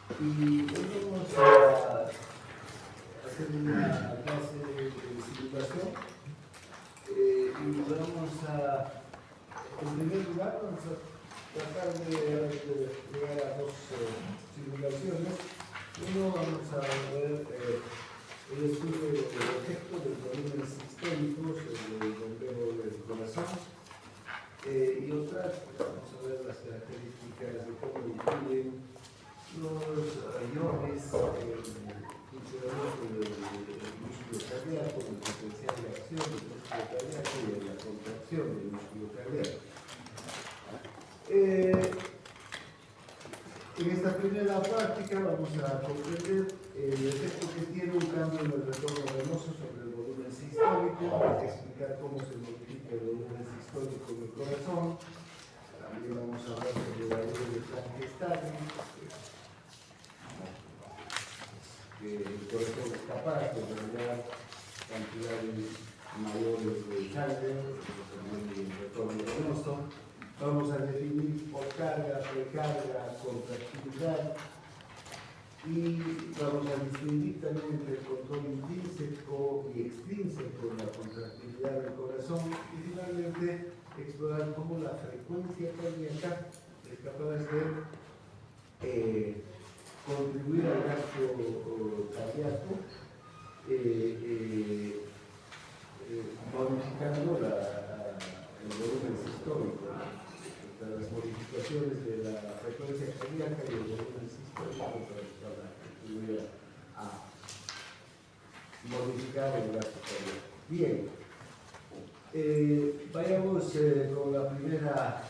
Y hoy vamos a hacer una clase de simulación y vamos a, en primer lugar, vamos a tratar de llegar a dos simulaciones. Uno, vamos a ver el estudio del efecto del volumen sistémico sobre el bombeo del corazón. Y otra, vamos a ver las características de cómo influyen los iones, el funcionamiento del músculo cardíaco, el potencial de acción del músculo cardíaco y la contracción del músculo cardíaco. En esta primera práctica vamos a comprender el efecto que tiene un cambio en el retorno venoso sobre el volumen sistólico, explicar cómo se modifica el volumen sistólico del corazón. También vamos a hablar sobre la ley de Frankenstein, que el corazón es capaz de irradiar cantidades mayores de sangre, el retorno venoso. Vamos a definir poscarga, precarga, contractilidad y vamos a distinguir también entre el control intrínseco y extrínseco de la contractilidad del corazón y finalmente explorar cómo la frecuencia cardíaca es capaz de contribuir al gasto cardíaco modificando el volumen sistólico. Las modificaciones de la frecuencia cardíaca y el volumen sistólico para contribuir a modificar el gasto cardíaco. Bien, vayamos con la primera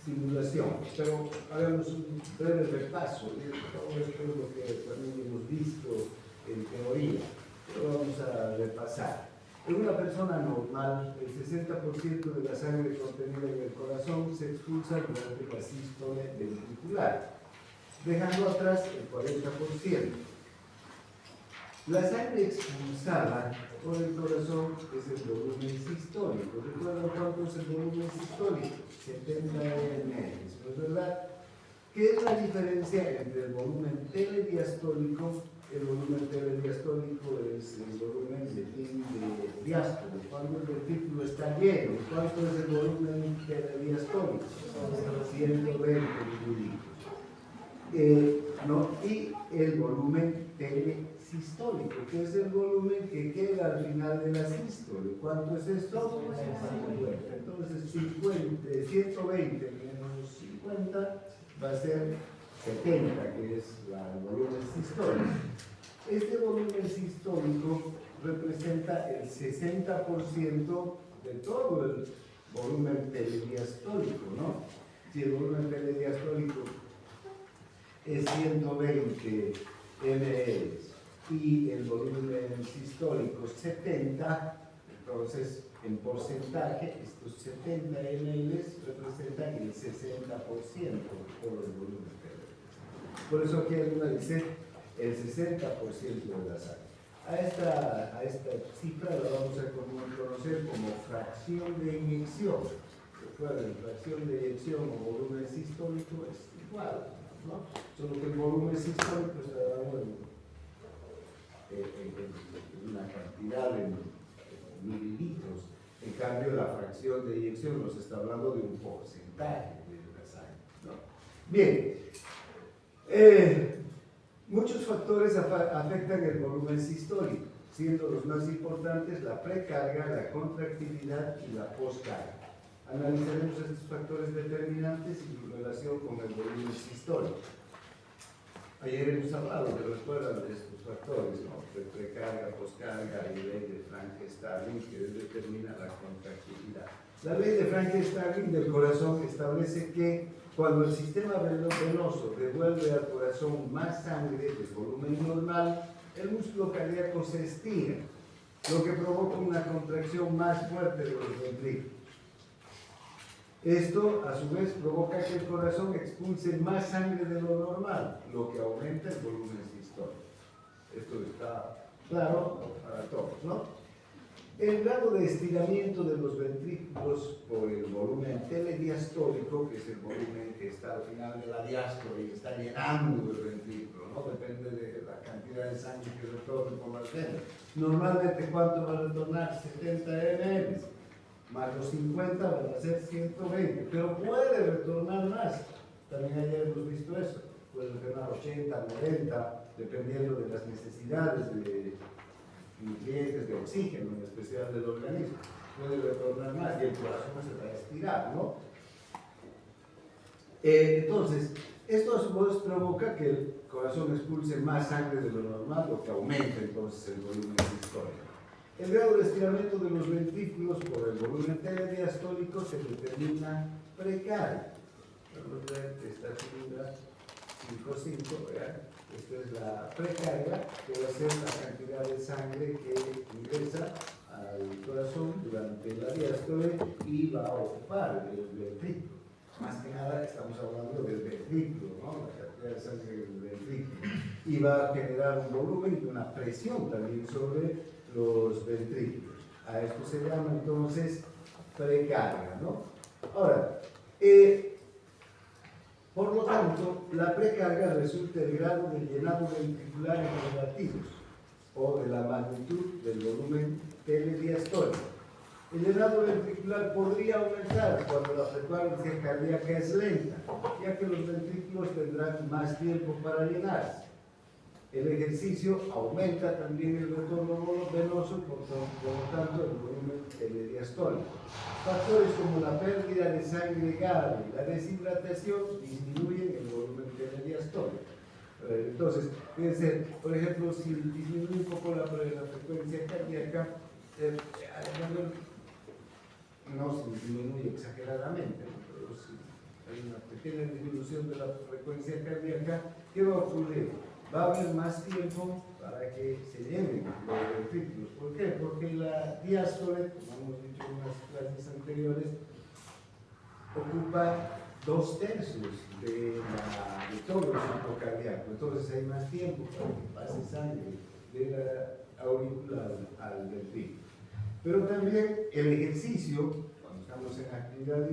simulación, pero hagamos un breve repaso. Todo esto es lo que también hemos visto en teoría, pero vamos a repasar. En una persona normal, el 60% de la sangre contenida en el corazón se expulsa durante la sístole ventricular, dejando atrás el 40%. La sangre expulsada por el corazón es el volumen sistólico. ¿Recuerdan cuánto es el volumen sistólico? 70 ml, ¿no es verdad? ¿Qué es la diferencia entre el volumen telediastólico? El volumen telediastólico es el volumen de diástole, cuando el ventrículo está lleno. ¿Cuánto es el volumen telediastólico? 120 mililitros. Y el volumen telesistólico, que es el volumen que queda al final de la sístole. ¿Cuánto es esto? 50. Entonces 120 menos 50 va a ser 70, que es el volumen sistólico. Este volumen sistólico representa el 60% de todo el volumen telediastólico, ¿no? Si el volumen telediastólico es 120 ml y el volumen sistólico 70, entonces en porcentaje estos 70 ml representan el 60% de todo el volumen telediastólico. Por eso aquí arriba dice el 60% de la sangre. A esta cifra la vamos a conocer como fracción de inyección. Recuerden, fracción de inyección o volumen sistólico es igual, ¿no? Solo que el volumen sistólico está dado en una cantidad en mililitros. En cambio, la fracción de inyección nos está hablando de un porcentaje de la sangre, ¿no? Bien. Muchos factores afectan el volumen sistólico, siendo los más importantes la precarga, la contractilidad y la poscarga. Analizaremos estos factores determinantes y su relación con el volumen sistólico. Ayer hemos hablado, recuerdan de estos factores, ¿no? De precarga, poscarga y ley de Frankenstein, que determina la contractilidad. La ley de Frankenstein del corazón establece que cuando el sistema venoso devuelve al corazón más sangre del volumen normal, el músculo cardíaco se estira, lo que provoca una contracción más fuerte de los ventrículos. Esto, a su vez, provoca que el corazón expulse más sangre de lo normal, lo que aumenta el volumen sistólico. Esto está claro para todos, ¿no? El grado de estiramiento de los ventrículos por el volumen telediastólico, que es el volumen que está al final de la diástole y está llenando el ventrículo, ¿no? Depende de la cantidad de sangre que retorne por las venas. Normalmente, ¿cuánto va a retornar? 70 ml, más los 50 van a ser 120, pero puede retornar más. También ayer hemos visto eso. Puede retornar 80, 90, dependiendo de las necesidades de nutrientes, de oxígeno, en especial del organismo. Puede retornar más y el corazón se va a estirar, ¿no? Entonces, esto a su vez provoca que el corazón expulse más sangre de lo normal, lo que aumenta entonces el volumen sistólico. El grado de estiramiento de los ventrículos por el volumen telediastólico se determina precario. Vamos a ver esta figura 5.5, ¿verdad? Esta es la precarga, que va a ser la cantidad de sangre que ingresa al corazón durante la diástole y va a ocupar el ventrículo. Más que nada estamos hablando del ventrículo, ¿no? La cantidad de sangre del ventrículo. Y va a generar un volumen y una presión también sobre los ventrículos. A esto se llama entonces precarga, ¿no? Ahora, por lo tanto, la precarga resulta el grado de llenado ventricular en relativos o de la magnitud del volumen telediastólico. El llenado ventricular podría aumentar cuando la frecuencia cardíaca es lenta, ya que los ventrículos tendrán más tiempo para llenarse. El ejercicio aumenta también el retorno venoso, por lo tanto el volumen telediastólico. Factores como la pérdida de sangre grave y la deshidratación disminuyen el volumen telediastólico. Entonces, puede ser, por ejemplo, si disminuye un poco la frecuencia cardíaca, no se disminuye exageradamente, pero si hay una pequeña disminución de la frecuencia cardíaca, ¿qué va a ocurrir? Va a haber más tiempo para que se llenen los ventrículos. ¿Por qué? Porque la diástole, como hemos dicho en unas clases anteriores, ocupa 2/3 de todo el ciclo cardíaco. Entonces hay más tiempo para que pase sangre de la aurícula al ventrículo. Pero también el ejercicio, cuando estamos en actividad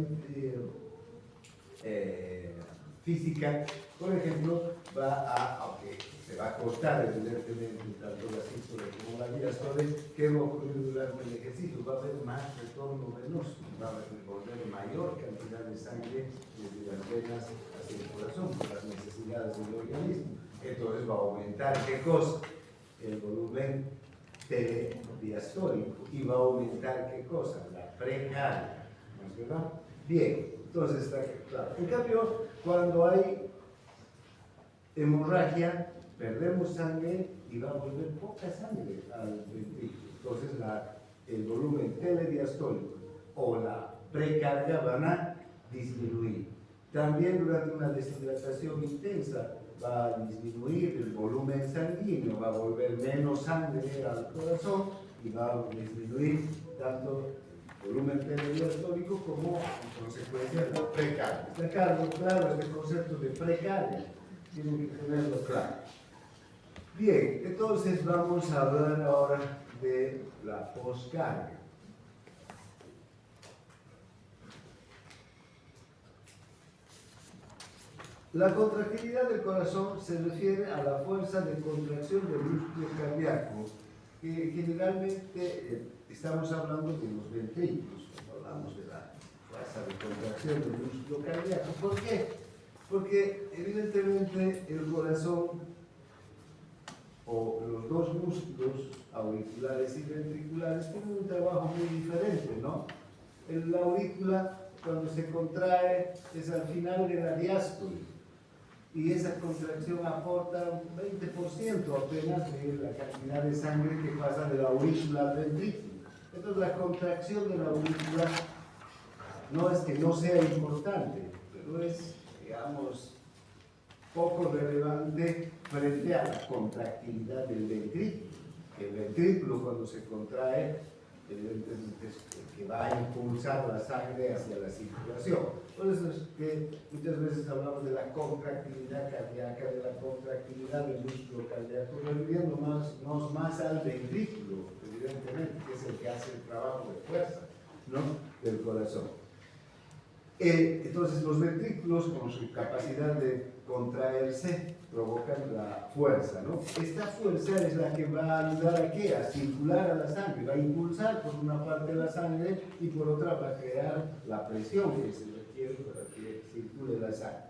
física, por ejemplo, aunque se va a cortar evidentemente tanto la sístole como la diástole, ¿qué va a ocurrir durante el ejercicio? Va a haber más retorno venoso, va a recorrer mayor cantidad de sangre desde las venas hacia el corazón por las necesidades del organismo. Entonces va a aumentar, ¿qué cosa? El volumen telediastólico, y va a aumentar, ¿qué cosa? La precarga, ¿no es verdad? Bien, entonces está claro. En cambio, cuando hay hemorragia, perdemos sangre y va a volver poca sangre al ventrículo. Entonces el volumen telediastólico o la precarga van a disminuir. También durante una deshidratación intensa va a disminuir el volumen sanguíneo, va a volver menos sangre al corazón y va a disminuir tanto el volumen telediastólico como en consecuencia la precarga. Está claro este concepto de precarga, tienen que tenerlo claro. Bien, entonces vamos a hablar ahora de la poscarga. La contractilidad del corazón se refiere a la fuerza de contracción del músculo cardíaco, que generalmente estamos hablando de los ventrículos, cuando hablamos de la fuerza de contracción del músculo cardíaco. ¿Por qué? Porque evidentemente el corazón o los dos músculos auriculares y ventriculares tienen un trabajo muy diferente, ¿no? La aurícula, cuando se contrae, es al final de la diástole, y esa contracción aporta un 20% apenas de la cantidad de sangre que pasa de la aurícula al ventrículo. Entonces la contracción de la aurícula no es que no sea importante, pero es, digamos, poco relevante frente a la contractilidad del ventrículo. El ventrículo, cuando se contrae, evidentemente es el que va a impulsar la sangre hacia la circulación. Por eso es que muchas veces hablamos de la contractilidad cardíaca, de la contractilidad del músculo cardíaco, refiriéndonos más al ventrículo, evidentemente, que es el que hace el trabajo de fuerza, ¿no?, del corazón. Entonces los ventrículos, con su capacidad de contraerse, provocan la fuerza, ¿no? Esta fuerza es la que va a ayudar a ¿qué? A circular a la sangre, va a impulsar por una parte la sangre y por otra va a crear la presión que se requiere para que circule la sangre.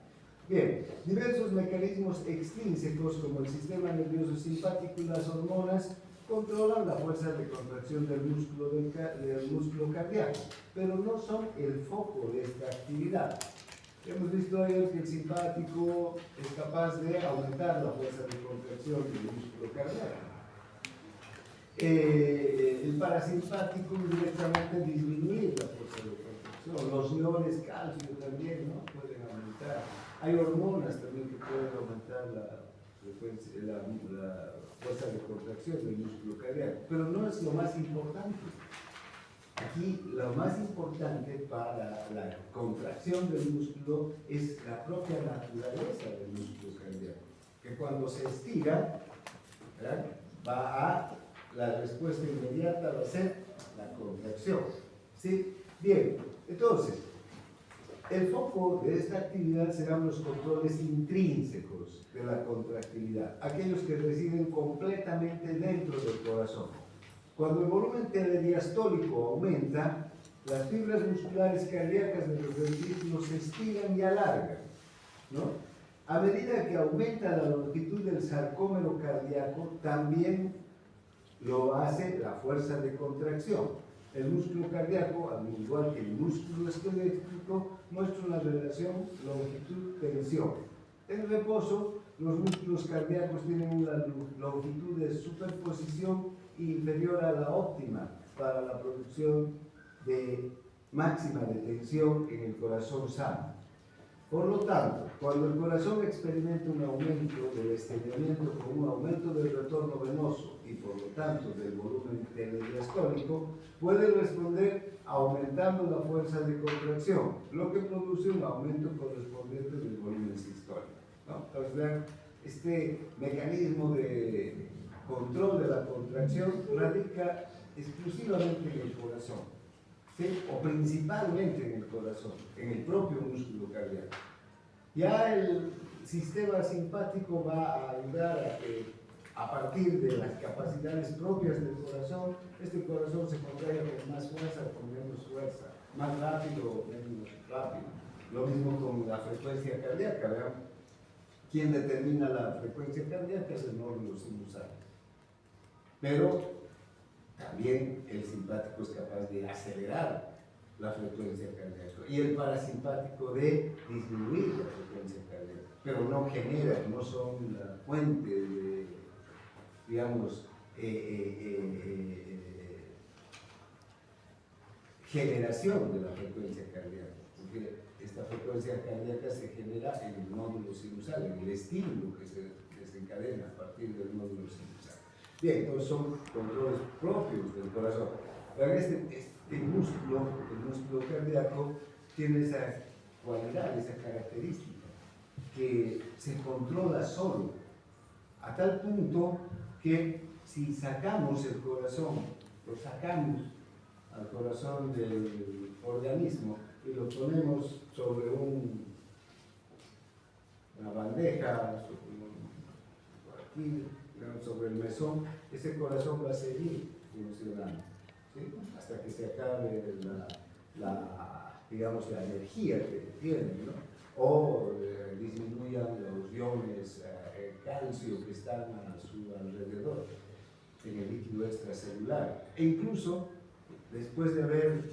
Bien, diversos mecanismos extrínsecos como el sistema nervioso simpático y las hormonas controlan la fuerza de contracción del músculo cardíaco, pero no son el foco de esta actividad. Hemos visto ayer que el simpático es capaz de aumentar la fuerza de contracción del músculo cardíaco. El parasimpático directamente disminuye la fuerza de contracción. Los iones calcio también, ¿no?, pueden aumentar. Hay hormonas también que pueden aumentar la fuerza de contracción del músculo cardíaco, pero no es lo más importante. Aquí lo más importante para la contracción del músculo es la propia naturaleza del músculo cardíaco, que cuando se estira, ¿verdad?, la respuesta inmediata va a ser la contracción, ¿sí? Bien, entonces, el foco de esta actividad serán los controles intrínsecos de la contractilidad, aquellos que residen completamente dentro del corazón. Cuando el volumen telediastólico aumenta, las fibras musculares cardíacas de los ventrículos se estiran y alargan, ¿no? A medida que aumenta la longitud del sarcómero cardíaco, también lo hace la fuerza de contracción. El músculo cardíaco, al igual que el músculo esquelético, muestra una relación longitud-tensión. En reposo, los músculos cardíacos tienen una longitud de superposición inferior a la óptima para la producción máxima de tensión en el corazón sano. Por lo tanto, cuando el corazón experimenta un aumento del estreñimiento con un aumento del retorno venoso y por lo tanto del volumen telediastólico, puede responder aumentando la fuerza de contracción, lo que produce un aumento correspondiente del volumen sistólico, ¿no? Entonces, vean, este mecanismo de control de la contracción radica exclusivamente en el corazón, ¿sí?, o principalmente en el corazón, en el propio músculo cardíaco. Ya el sistema simpático va a ayudar a que, a partir de las capacidades propias del corazón, este corazón se contraiga con más fuerza o con menos fuerza, más rápido o menos rápido. Lo mismo con la frecuencia cardíaca, ¿verdad? Quien determina la frecuencia cardíaca es el nódulo sinusal. Pero también el simpático es capaz de acelerar la frecuencia cardíaca y el parasimpático de disminuir la frecuencia cardíaca, pero no genera, no son la fuente de, digamos, generación de la frecuencia cardíaca, porque esta frecuencia cardíaca se genera en el nódulo sinusal, en el estímulo que se desencadena a partir del nódulo sinusal. Bien, entonces son controles propios del corazón. Este músculo, el músculo cardíaco, tiene esa cualidad, esa característica, que se controla solo, a tal punto que si sacamos el corazón, lo sacamos al corazón del organismo y lo ponemos sobre una bandeja, por aquí, sobre el mesón, ese corazón va a seguir funcionando, ¿sí?, hasta que se acabe digamos, la energía que tiene, ¿no?, o disminuyan los iones calcio que están a su alrededor en el líquido extracelular. E incluso, después de haber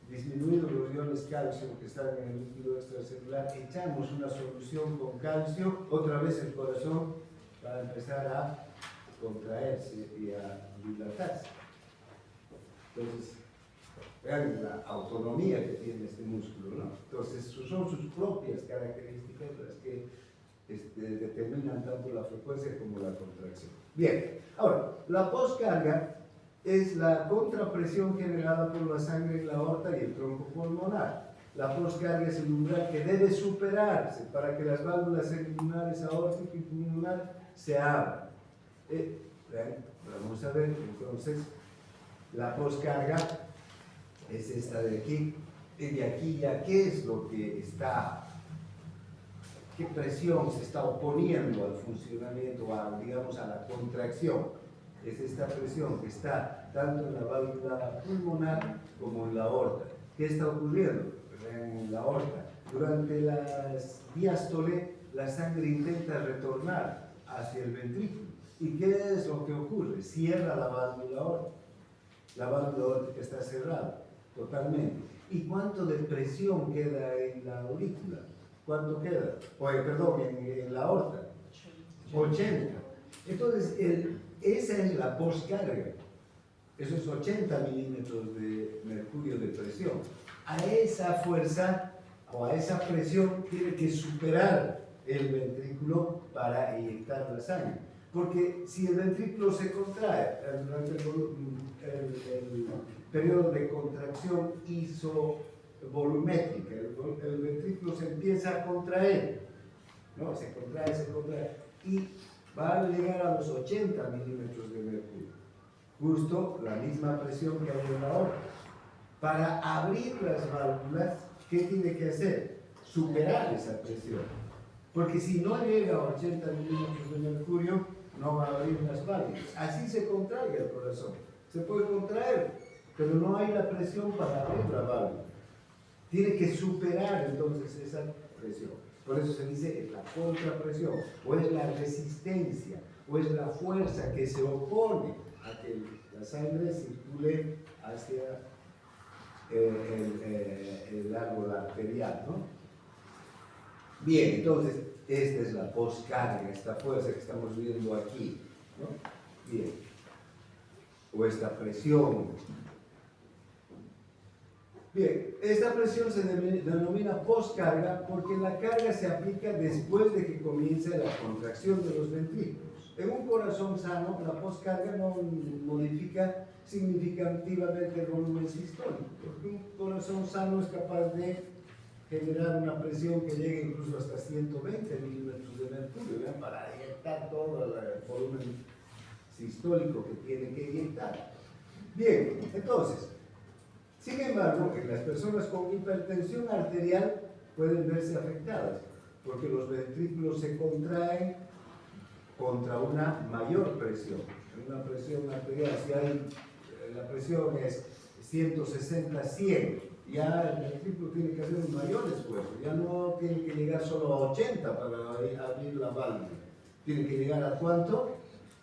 disminuido los iones calcio que están en el líquido extracelular, echamos una solución con calcio, otra vez el corazón va a empezar a contraerse y a dilatarse. Entonces, vean la autonomía que tiene este músculo, ¿no? Entonces, son sus propias características las que determinan tanto la frecuencia como la contracción. Bien, ahora, la poscarga es la contrapresión generada por la sangre en la aorta y el tronco pulmonar. La postcarga es el umbral que debe superarse para que las válvulas pulmonares aórtica y pulmonar se abran. Vamos a ver, entonces, la postcarga es esta de aquí. Y de aquí ya, ¿qué es lo que está, qué presión se está oponiendo al funcionamiento, digamos, a la contracción? Es esta presión que está tanto en la válvula pulmonar como en la aorta. ¿Qué está ocurriendo? En la aorta. Durante las diástole, la sangre intenta retornar hacia el ventrículo. ¿Y qué es lo que ocurre? Cierra la válvula aórtica. La válvula aórtica está cerrada totalmente. ¿Y cuánto de presión queda en la aurícula? ¿Cuánto queda? Perdón, en la aorta. 80. Entonces, esa es la postcarga. Eso es 80 milímetros de mercurio de presión. A esa fuerza o a esa presión tiene que superar el ventrículo para inyectar la sangre. Porque si el ventrículo se contrae durante el periodo de contracción isovolumétrica, el ventrículo se empieza a contraer, ¿no? Se contrae, y va a llegar a los 80 milímetros de mercurio. Justo la misma presión que hay en la aorta. Para abrir las válvulas, ¿qué tiene que hacer? Superar esa presión. Porque si no llega a 80 milímetros de mercurio, no va a abrir las válvulas. Así se contrae el corazón. Se puede contraer, pero no hay la presión para abrir la válvula. Tiene que superar entonces esa presión. Por eso se dice la contrapresión, o es la resistencia, o es la fuerza que se opone a que la sangre circule hacia el árbol arterial, ¿no? Bien, entonces, esta es la postcarga, esta fuerza que estamos viendo aquí, ¿no? Bien. O esta presión. Bien, esta presión se denomina postcarga porque la carga se aplica después de que comience la contracción de los ventrículos. En un corazón sano, la postcarga no modifica significativamente el volumen sistólico, porque un corazón sano es capaz de generar una presión que llegue incluso hasta 120 milímetros de mercurio, ¿ya? Para inyectar todo el volumen sistólico que tiene que inyectar. Bien, entonces, sin embargo, en las personas con hipertensión arterial pueden verse afectadas, porque los ventrículos se contraen contra una mayor presión. Una presión arterial, si la presión es 160-100, ya el ventrículo tiene que hacer un mayor esfuerzo, ya no tiene que llegar solo a 80 para abrir la válvula, tiene que llegar a ¿cuánto?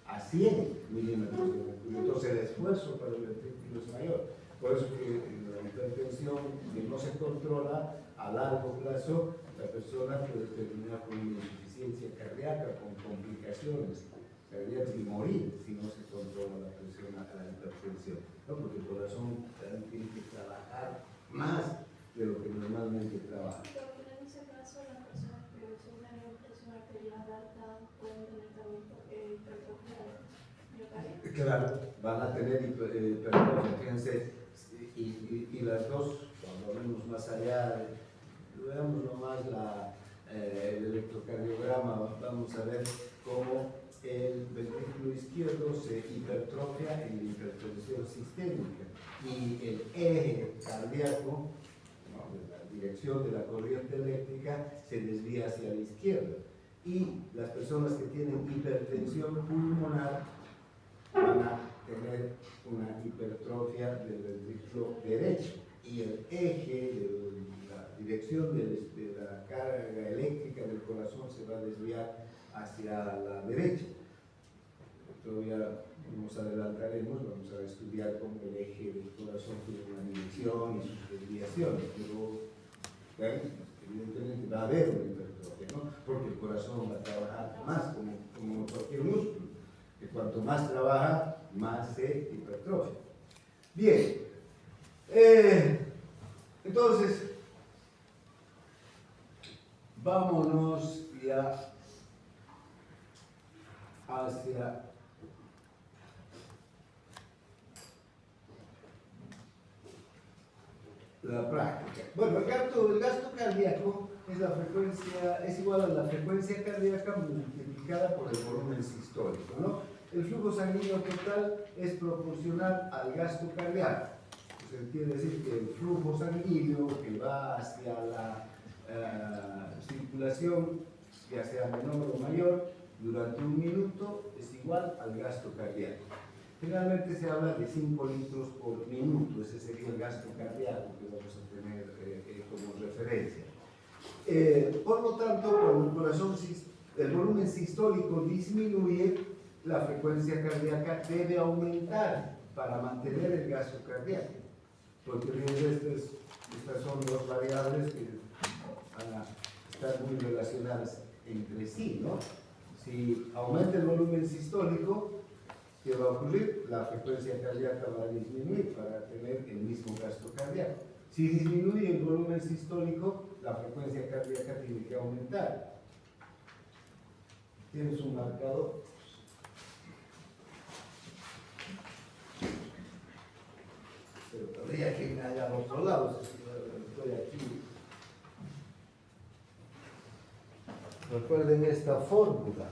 A 100 milímetros de mercurio. Entonces el esfuerzo para el ventrículo es mayor. Por eso que la hipertensión que no se controla a largo plazo, la persona puede terminar con una insuficiencia cardíaca, con complicaciones cardíacas y morir si no se controla la presión a la hipertensión, ¿no? Porque el corazón tiene que trabajar más de lo que normalmente trabaja. Pero en ese caso, las personas que sufren de presión arterial alta pueden tener también hipertrofia miocardial. Claro, van a tener hipertrofia, fíjense, y las dos, cuando vemos más allá, veamos nomás el electrocardiograma, vamos a ver cómo el ventrículo izquierdo se hipertrofia en la hipertensión sistémica y el eje cardíaco, la dirección de la corriente eléctrica, se desvía hacia la izquierda. Y las personas que tienen hipertensión pulmonar van a tener una hipertrofia del ventrículo derecho y el eje de la dirección de la carga eléctrica del corazón se va a desviar hacia la derecha. Todavía nos adelantaremos, vamos a estudiar cómo el eje del corazón tiene una dirección y sus desviaciones, pero evidentemente va a haber una hipertrofia, ¿no? Porque el corazón va a trabajar más como cualquier músculo, que cuanto más trabaja, más se hipertrofia. Bien, entonces, vámonos ya hacia la práctica. Bueno, el gasto cardíaco es igual a la frecuencia cardíaca multiplicada por el volumen sistólico, ¿no? El flujo sanguíneo total es proporcional al gasto cardíaco. Pues quiere decir que el flujo sanguíneo que va hacia la circulación, ya sea menor o mayor, durante un minuto es igual al gasto cardíaco. Generalmente se habla de 5 litros por minuto, ese sería el gasto cardíaco que vamos a tener como referencia. Por lo tanto, cuando el volumen sistólico disminuye, la frecuencia cardíaca debe aumentar para mantener el gasto cardíaco. Porque estas son dos variables que van a estar muy relacionadas entre sí, ¿no? Si aumenta el volumen sistólico, ¿qué va a ocurrir? La frecuencia cardíaca va a disminuir para tener el mismo gasto cardíaco. Si disminuye el volumen sistólico, la frecuencia cardíaca tiene que aumentar. ¿Tienes un marcador? Pero todavía que me haya al otro lado, estoy aquí. Recuerden esta fórmula.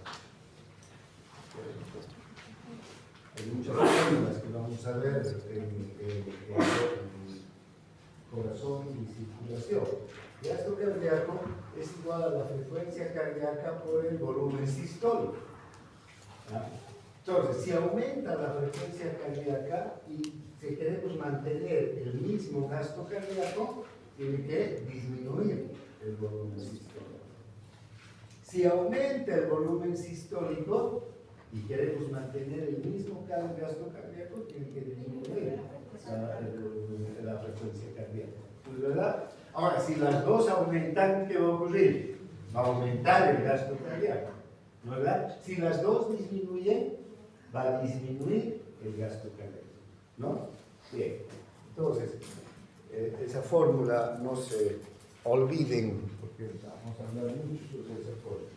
Hay muchas fórmulas que vamos a ver en corazón y circulación. El gasto cardíaco es igual a la frecuencia cardíaca por el volumen sistólico. Entonces, si aumenta la frecuencia cardíaca y si queremos mantener el mismo gasto cardíaco, tiene que disminuir el volumen sistólico. Si aumenta el volumen sistólico y queremos mantener el mismo gasto cardíaco, tiene que disminuir la frecuencia cardíaca. ¿Pues verdad? Ahora, si las dos aumentan, ¿qué va a ocurrir? Va a aumentar el gasto cardíaco, ¿verdad? Si las dos disminuyen, va a disminuir el gasto cardíaco, ¿no? Bien, entonces, esa fórmula no se olviden, porque vamos a hablar mucho sobre esa fórmula.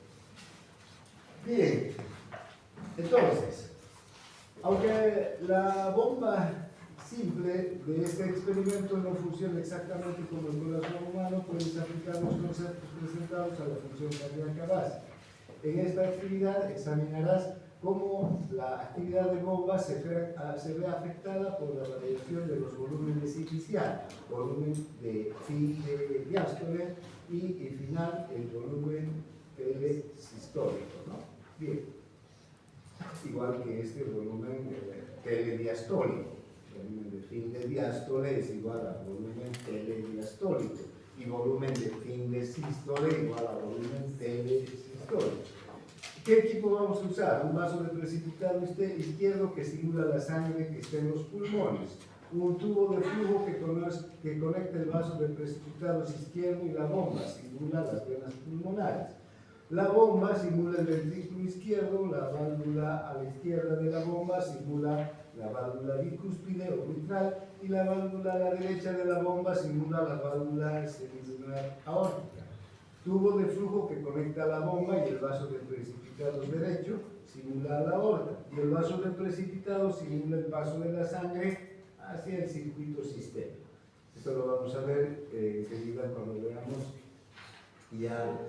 Bien, entonces, aunque la bomba simple de este experimento no funciona exactamente como el corazón humano, puedes aplicar los conceptos presentados a la función cardíaca básica. En esta actividad examinarás cómo la actividad de bomba se ve afectada por la variación de los volúmenes iniciales, volumen de fin de diástole y final el volumen telesistólico, ¿no? Bien, igual que este volumen telediastólico. El volumen de fin de diástole es igual a volumen telediastólico y volumen de fin de sístole igual a volumen telesistólico. ¿Qué equipo vamos a usar? Un vaso de precipitado izquierdo que simula la sangre que está en los pulmones, un tubo de flujo que conecta el vaso de precipitados izquierdo y la bomba, simula las venas pulmonares. La bomba simula el ventrículo izquierdo, la válvula a la izquierda de la bomba simula la válvula bicúspide o mitral y la válvula a la derecha de la bomba simula la válvula semilunar aórtica. Tubo de flujo que conecta la bomba y el vaso de precipitados derecho simula la aorta y el vaso de precipitados simula el paso de la sangre hacia el circuito sistémico. Esto lo vamos a ver enseguida cuando veamos ya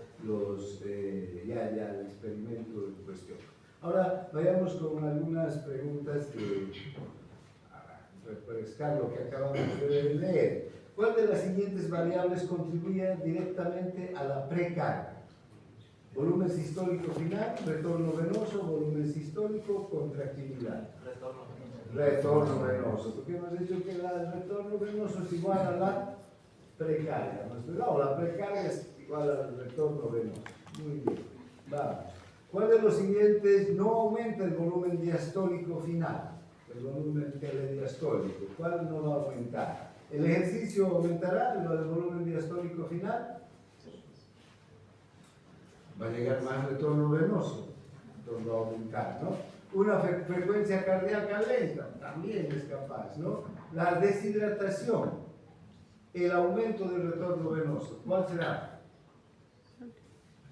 el experimento en cuestión. Ahora vayamos con algunas preguntas que refrescar lo que acabamos de leer. ¿Cuál de las siguientes variables contribuye directamente a la precarga? Volumen sistólico final, retorno venoso, volumen sistólico, contractilidad. Retorno venoso, porque hemos dicho que el retorno venoso es igual a la precarga, ¿no es verdad? O la precarga es igual al retorno venoso. Muy bien, vamos. ¿Cuál de los siguientes no aumenta el volumen diastólico final? El volumen telediastólico. ¿Cuál no va a aumentar? ¿El ejercicio aumentará el volumen diastólico final? Va a llegar más retorno venoso, entonces va a aumentar, ¿no? Una frecuencia cardíaca lenta, también es capaz, ¿no? La deshidratación, el aumento del retorno venoso, ¿cuál será?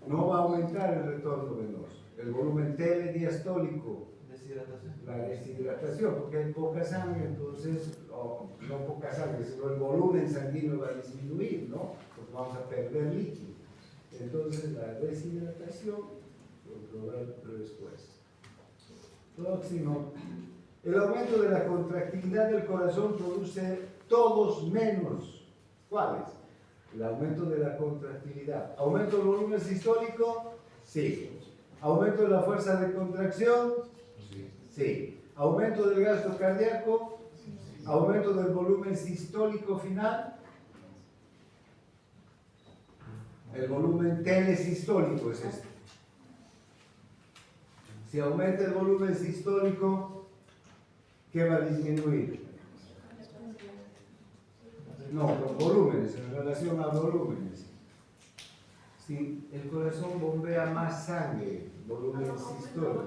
No va a aumentar el retorno venoso. El volumen telediastólico La deshidratación, porque hay poca sangre, entonces, no poca sangre, sino el volumen sanguíneo va a disminuir, ¿no? Porque vamos a perder líquido. Entonces, la deshidratación, controlar después. Próximo. El aumento de la contractilidad del corazón produce todos menos. ¿Cuáles? El aumento de la contractilidad. ¿Aumento del volumen sistólico? Sí. ¿Aumento de la fuerza de contracción? Sí. ¿Aumento del gasto cardíaco? ¿Aumento del volumen sistólico final? El volumen telesistólico es este. Si aumenta el volumen sistólico, ¿qué va a disminuir? No, los volúmenes, en relación a volúmenes. Si el corazón bombea más sangre, volumen sistólico,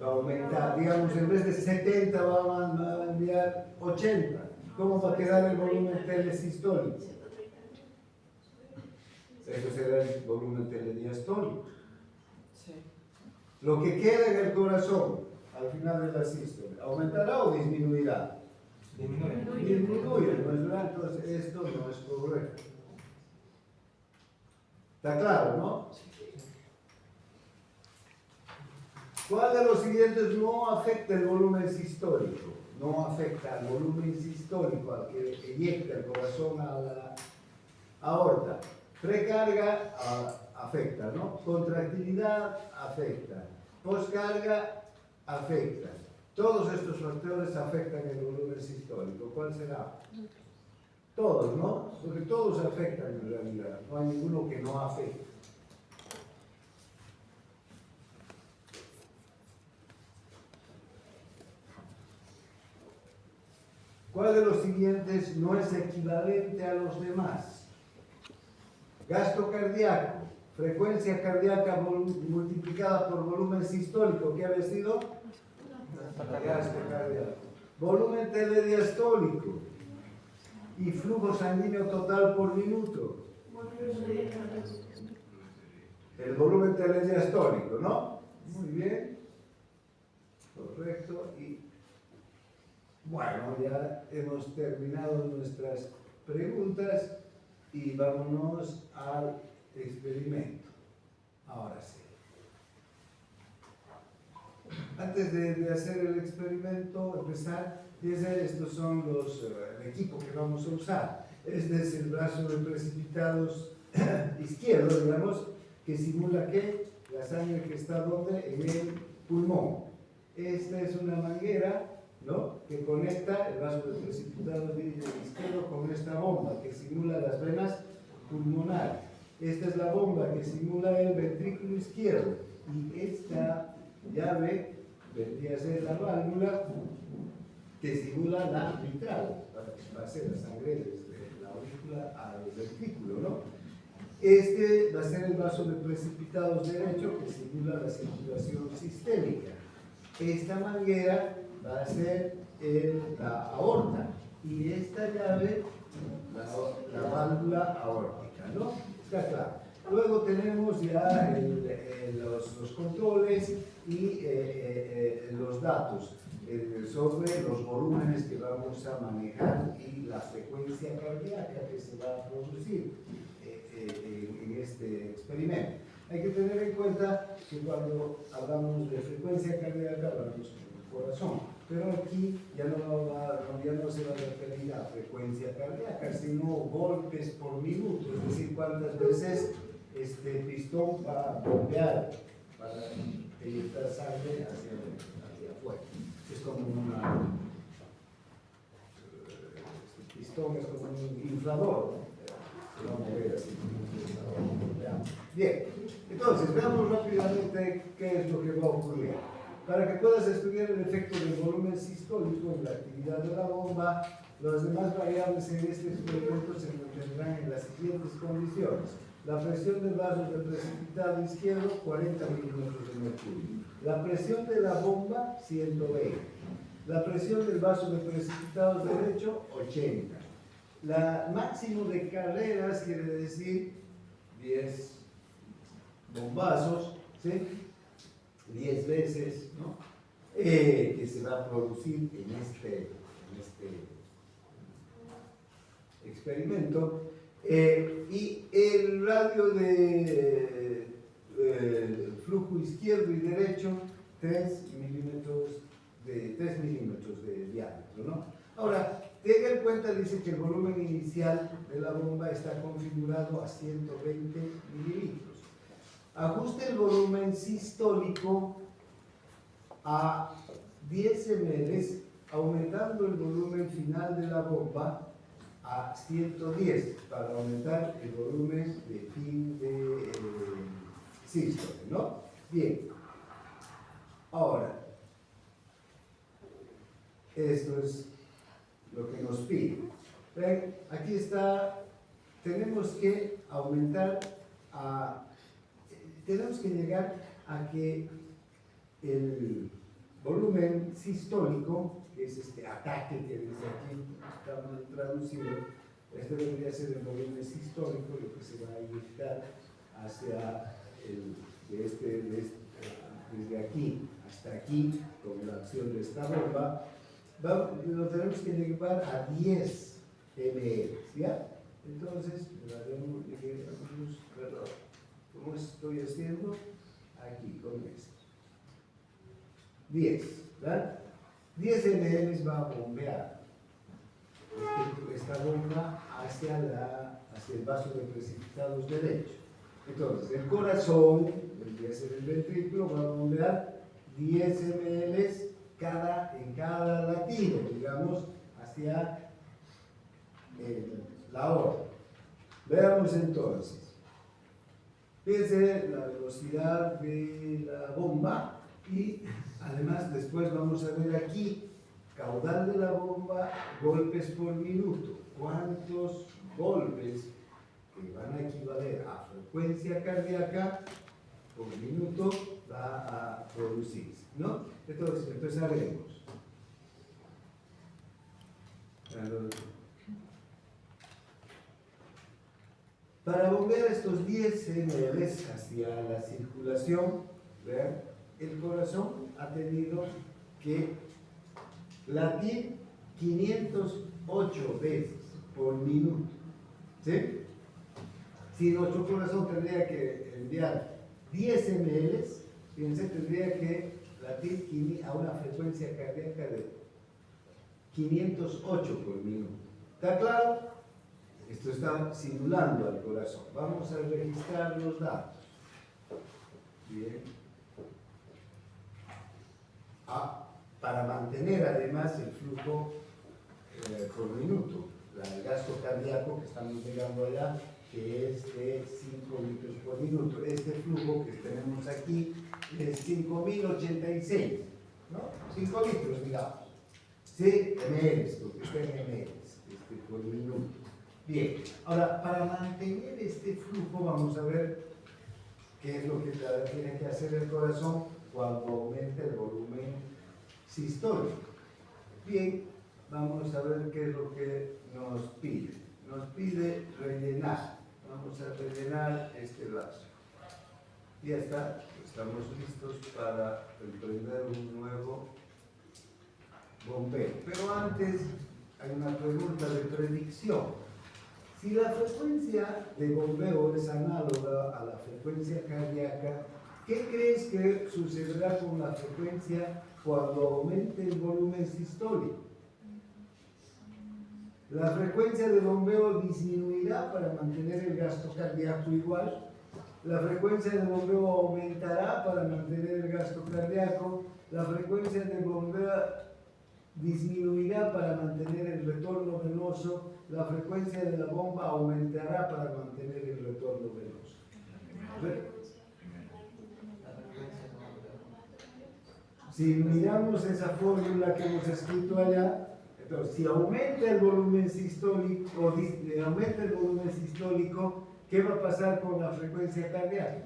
va a aumentar, digamos, en vez de 70 va a enviar 80. ¿Cómo va a quedar el volumen telesistólico? Eso será el volumen telediastólico. Lo que queda en el corazón al final de la sístole, ¿aumentará o disminuirá? Disminuye, ¿no es verdad? Entonces esto no es correcto. ¿Está claro, no? ¿Cuál de los siguientes no afecta el volumen sistólico? No afecta el volumen sistólico al que eyecta el corazón a la aorta. Precarga afecta, ¿no? Contractilidad afecta. Poscarga afecta. Todos estos factores afectan el volumen sistólico. ¿Cuál será? Todos, ¿no? Porque todos afectan en realidad. No hay ninguno que no afecte. ¿Cuál de los siguientes no es equivalente a los demás? Gasto cardíaco, frecuencia cardíaca multiplicada por volumen sistólico, ¿qué había sido? Gasto cardíaco. Volumen telediastólico y flujo sanguíneo total por minuto. El volumen telediastólico, ¿no? Muy bien. Correcto. Y bueno, ya hemos terminado nuestras preguntas y vámonos al experimento. Ahora sí. Antes de hacer el experimento, empezar, fíjense, estos son el equipo que vamos a usar. Este es el brazo de precipitados izquierdo, digamos, que simula que la sangre que está donde en el pulmón. Esta es una manguera, ¿no?, que conecta el vaso de precipitados izquierdo con esta bomba que simula las venas pulmonares. Esta es la bomba que simula el ventrículo izquierdo y esta llave vendría a ser la válvula que simula la mitral, para que pase la sangre desde la aurícula al ventrículo, ¿no? Este va a ser el vaso de precipitados derecho que simula la circulación sistémica. Esta manguera va a ser la aorta y esta llave la válvula aórtica, ¿no? Está claro. Luego tenemos ya los controles y los datos sobre los volúmenes que vamos a manejar y la frecuencia cardíaca que se va a producir en este experimento. Hay que tener en cuenta que cuando hablamos de frecuencia cardíaca hablamos del corazón, pero aquí ya no se va a referir a frecuencia cardíaca, sino golpes por minuto, es decir, cuántas veces este pistón va a bombear para inyectar sangre hacia afuera. Es como este pistón es como un inflador, ¿no? Se va a mover así. Bien, entonces veamos rápidamente qué es lo que va a ocurrir. Para que puedas estudiar el efecto del volumen sistólico en la actividad de la bomba, las demás variables en este experimento se mantendrán en las siguientes condiciones. La presión del vaso de precipitado izquierdo, 40 milímetros de mercurio. La presión de la bomba, 120. La presión del vaso de precipitados derecho, 80. La máximo de carreras quiere decir 10 bombazos, ¿sí? 10 veces, ¿no? Que se va a producir en este experimento. Y el radio de flujo izquierdo y derecho, 3 milímetros de diámetro, ¿no? Ahora, Tegel cuenta, dice que el volumen inicial de la bomba está configurado a 120 mililitros. Ajuste el volumen sistólico a 10 ml, aumentando el volumen final de la bomba a 110 para aumentar el volumen de fin de sístole, ¿no? Bien. Ahora, esto es lo que nos pide. ¿Ven? Aquí está, tenemos que aumentar tenemos que llegar a que el volumen sistólico, que es este ataque que dice aquí, está mal traducido, este debería ser el volumen sistólico, lo que se va a inyectar hacia desde aquí hasta aquí, con la acción de esta bomba, lo tenemos que llevar a 10 ml, ¿ya? Entonces, ¿cómo estoy haciendo? Aquí, con esto. 10, ¿verdad? 10 ml va a bombear esta bomba hacia el vaso de precipitados derecho. Entonces, el corazón, debería ser el ventrículo, va a bombear 10 ml en cada latido, digamos, hacia la aorta. Veamos entonces. Fíjense la velocidad de la bomba y además después vamos a ver aquí caudal de la bomba, golpes por minuto. ¿Cuántos golpes que van a equivaler a frecuencia cardíaca por minuto va a producirse, ¿no? Entonces empezaremos. Para bombear estos 10 ml hacia la circulación, ¿vean? El corazón ha tenido que latir 508 veces por minuto. ¿Sí? Si nuestro corazón tendría que enviar 10 ml, fíjense, tendría que latir a una frecuencia cardíaca de 508 por minuto. ¿Está claro? Esto está simulando al corazón. Vamos a registrar los datos. Bien. Para mantener además el flujo por minuto, el gasto cardíaco que estamos llegando allá, que es de 5 litros por minuto. Este flujo que tenemos aquí es 5086, ¿no? 5 litros, digamos. Sí, ml, porque está en ml, por minuto. Bien, ahora para mantener este flujo vamos a ver qué es lo que tiene que hacer el corazón cuando aumente el volumen sistólico. Bien, vamos a ver qué es lo que nos pide. Nos pide rellenar. Vamos a rellenar este vaso. Ya está, estamos listos para emprender un nuevo bombeo. Pero antes hay una pregunta de predicción. Si la frecuencia de bombeo es análoga a la frecuencia cardíaca, ¿qué crees que sucederá con la frecuencia cuando aumente el volumen sistólico? La frecuencia de bombeo disminuirá para mantener el gasto cardíaco igual. La frecuencia de bombeo aumentará para mantener el gasto cardíaco. La frecuencia de bombeo disminuirá para mantener el retorno venoso. La frecuencia de la bomba aumentará para mantener el retorno venoso. Si miramos esa fórmula que hemos escrito allá, entonces si aumenta el volumen sistólico, ¿qué va a pasar con la frecuencia cardíaca?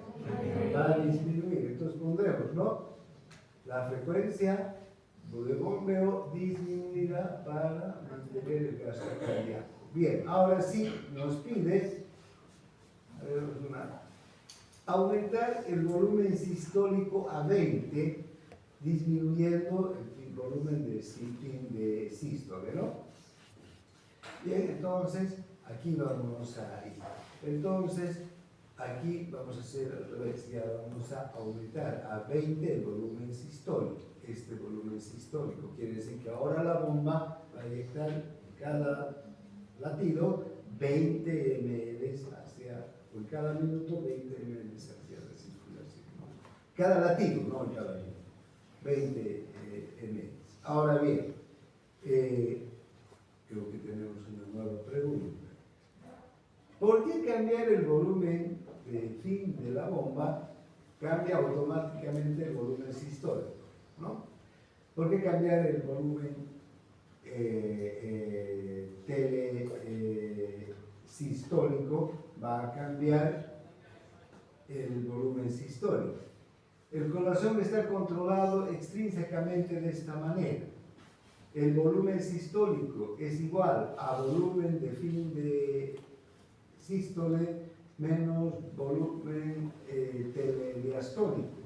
Va a disminuir. Entonces pondremos, ¿no? La frecuencia de bombeo disminuirá para mantener el gasto cardíaco. Bien, ahora sí nos pide aumentar el volumen sistólico a 20, disminuyendo el volumen de sístole, ¿no? Bien, entonces, aquí vamos a ir. Entonces, aquí vamos a hacer al revés, ya vamos a aumentar a 20 el volumen sistólico. Este volumen sistólico quiere decir que ahora la bomba va a inyectar en cada latido 20 ml hacia, por cada minuto 20 ml hacia la circulación. Cada latido, no en cada minuto. 20 ml. Ahora bien, creo que tenemos una nueva pregunta. ¿Por qué cambiar el volumen de fin de la bomba cambia automáticamente el volumen sistólico? ¿No? ¿Por qué cambiar el volumen sistólico va a cambiar el volumen sistólico? El corazón está controlado extrínsecamente de esta manera. El volumen sistólico es igual a volumen de fin de sístole menos volumen telediastólico.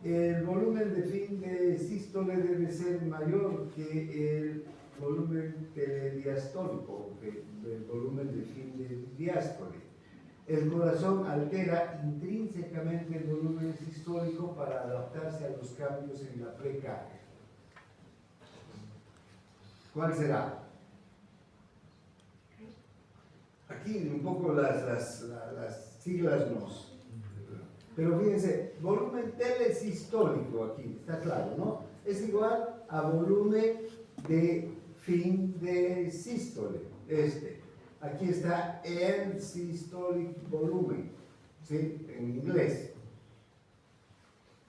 El volumen de fin de sístole debe ser mayor que el volumen telediastólico, el volumen de fin de diástole. El corazón altera intrínsecamente el volumen sistólico para adaptarse a los cambios en la precarga. ¿Cuál será? Aquí un poco las siglas nos. Pero fíjense, volumen telesistólico aquí, está claro, ¿no? Es igual a volumen de fin de sístole, Aquí está el systolic volumen, ¿sí? En inglés.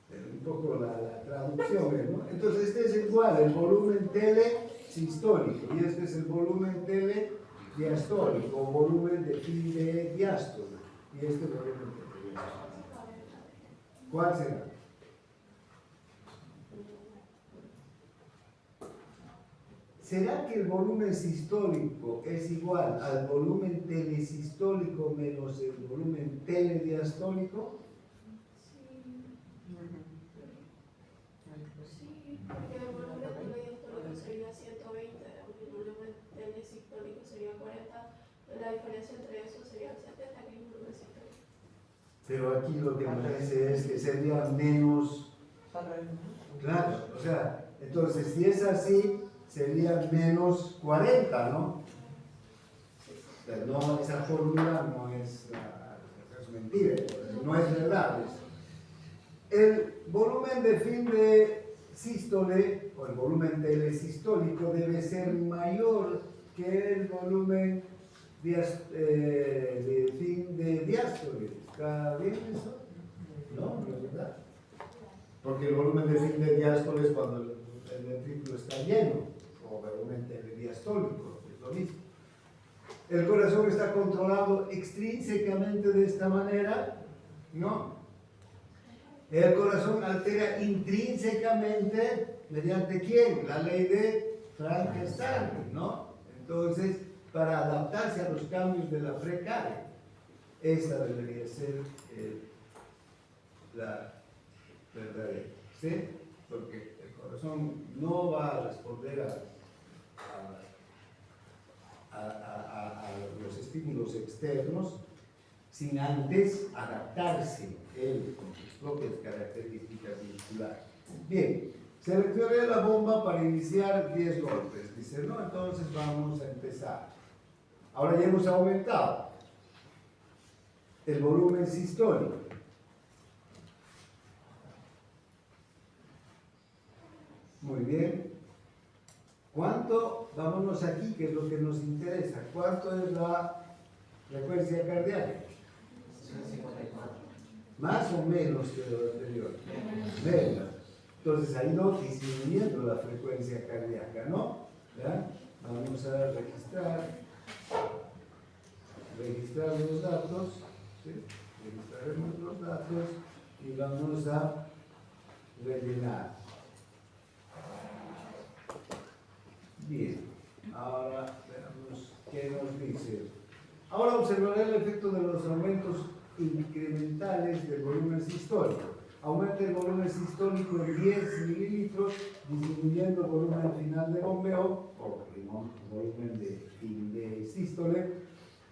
Un poco la traducción, ¿no? Entonces este es igual, el volumen telesistólico, y este es el volumen telediastólico, o volumen de fin de diástole, y este volumen telediastólico. ¿Cuál será? ¿Será que el volumen sistólico es igual al volumen telesistólico menos el volumen telediastólico? Sí, porque el volumen telediastólico sería 120, aunque el volumen telesistólico sería 40. La diferencia entre eso sería 70, que es el volumen sistólico. Pero aquí lo que me dice es que sería menos. Claro, o sea, entonces si es así, sería menos 40, ¿no? Pero no, esa fórmula no es mentira, no es verdad eso. El volumen de fin de sístole, o el volumen telesistólico, debe ser mayor que el volumen de fin de diástole. ¿Está bien eso? No, no es verdad. Porque el volumen de fin de diástole es cuando el ventrículo está lleno, o volumen telediastólico, es lo mismo. El corazón está controlado extrínsecamente de esta manera, ¿no? El corazón altera intrínsecamente, ¿mediante quién? La ley de Frankenstein, ¿no? Entonces, para adaptarse a los cambios de la precarga, esta debería ser la verdadera, ¿sí? Porque el corazón no va a responder a los estímulos externos sin antes adaptarse él con sus propias características musculares. Bien, seleccioné la bomba para iniciar 10 golpes. Dice, no, entonces vamos a empezar. Ahora ya hemos aumentado el volumen sistólico. Muy bien. ¿Cuánto? Vámonos aquí, que es lo que nos interesa. ¿Cuánto es la frecuencia cardíaca? 154. ¿Más o menos que lo anterior? Menos. Entonces ahí no disminuyendo la frecuencia cardíaca, ¿no? ¿Ya? Vamos a registrar los datos, ¿sí? Registraremos los datos y vamos a rellenar. Bien, ahora veamos qué nos dice. Ahora observaré el efecto de los aumentos incrementales del volumen sistólico. Aumenta el volumen sistólico en 10 mililitros, disminuyendo el volumen final de bombeo, o el volumen de fin de sístole.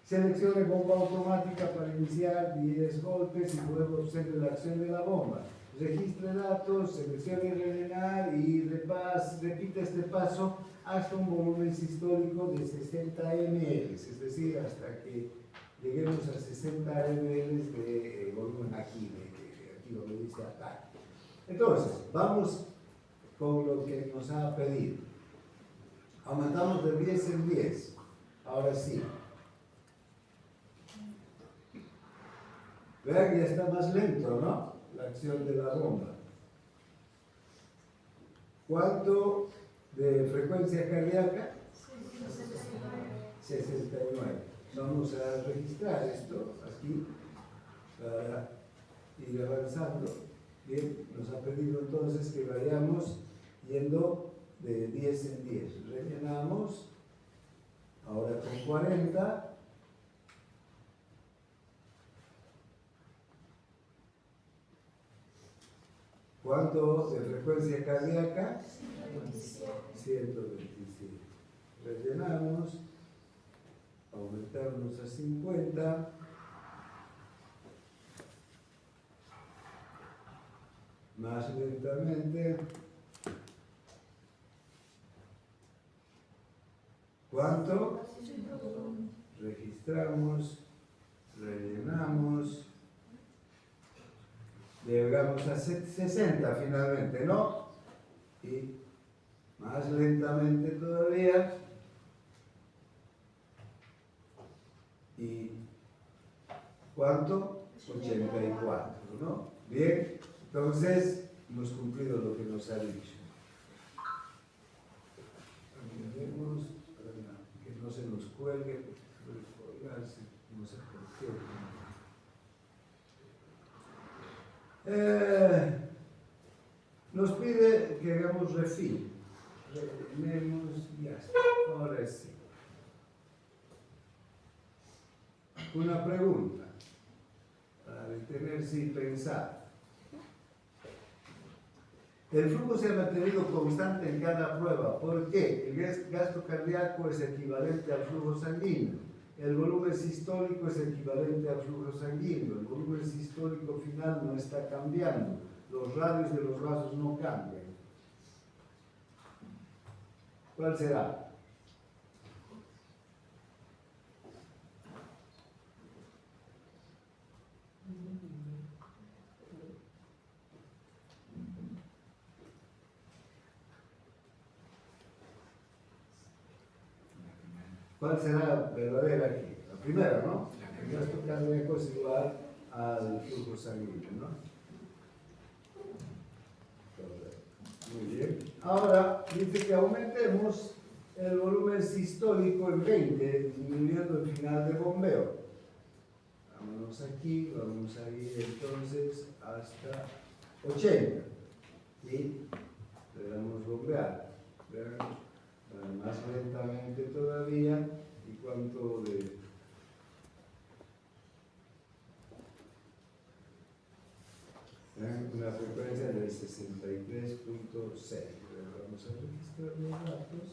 Seleccione bomba automática para iniciar 10 golpes y luego observe la acción de la bomba. Registre datos, seleccione rellenar y repite este paso hasta un volumen sistólico de 60 ml, es decir, hasta que lleguemos a 60 ml de volumen aquí donde dice ataque. Entonces, vamos con lo que nos ha pedido. Aumentamos de 10 en 10. Ahora sí. Vean, ya está más lento, ¿no? La acción de la bomba. ¿Cuánto de frecuencia cardíaca? 69. Vamos a registrar esto aquí para ir avanzando. Bien, nos ha pedido entonces que vayamos yendo de 10 en 10. Rellenamos. Ahora con 40. ¿Cuánto de frecuencia cardíaca? 127. Rellenamos. Aumentamos a 50. Más lentamente. ¿Cuánto? Registramos. Rellenamos. Llegamos a 60 finalmente, ¿no? Y más lentamente todavía. ¿Y cuánto? 84, ¿no? Bien, entonces hemos cumplido lo que nos ha dicho. Vemos para que no se nos cuelgue, suele colgarse, no sé por qué. Nos pide que hagamos refill. Rellenemos y ya está. Ahora sí. Una pregunta para detenerse y pensar. El flujo se ha mantenido constante en cada prueba. ¿Por qué? El gasto cardíaco es equivalente al flujo sanguíneo. El volumen sistólico es equivalente al flujo sanguíneo. El volumen sistólico final no está cambiando. Los radios de los vasos no cambian. ¿Cuál será? ¿Cuál será la verdadera aquí? La primera, ¿no? El gasto cardíaco es igual al flujo sanguíneo, ¿no? Muy bien. Ahora dice que aumentemos el volumen sistólico en 20, disminuyendo el final de bombeo. Vámonos aquí, vamos a ir entonces hasta 80. Y le damos bombear. Vean. Más lentamente todavía. ¿Y cuánto de? Una frecuencia del 63.6. Vamos a registrar los datos.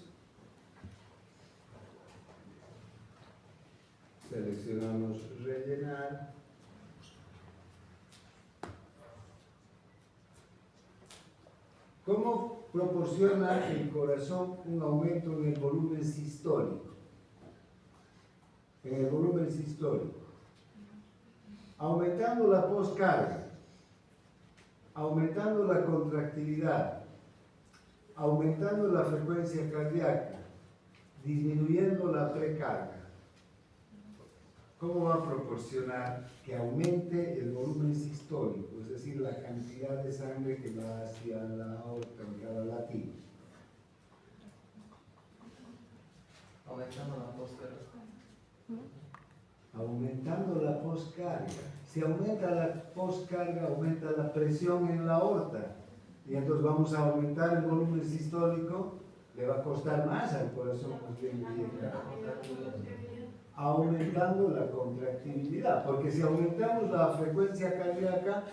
Seleccionamos rellenar. ¿Cómo proporciona el corazón un aumento en el volumen sistólico? En el volumen sistólico. Aumentando la poscarga, aumentando la contractilidad, aumentando la frecuencia cardíaca, disminuyendo la precarga. ¿Cómo va a proporcionar que aumente el volumen sistólico, es decir, la cantidad de sangre que va hacia la aorta en cada latido? Aumentando la poscarga. Aumentando la poscarga. Si aumenta la poscarga, aumenta la presión en la aorta. Y entonces vamos a aumentar el volumen sistólico, le va a costar más al corazón más bien inyectar. aumentando la contractibilidad, porque si aumentamos la frecuencia cardíaca,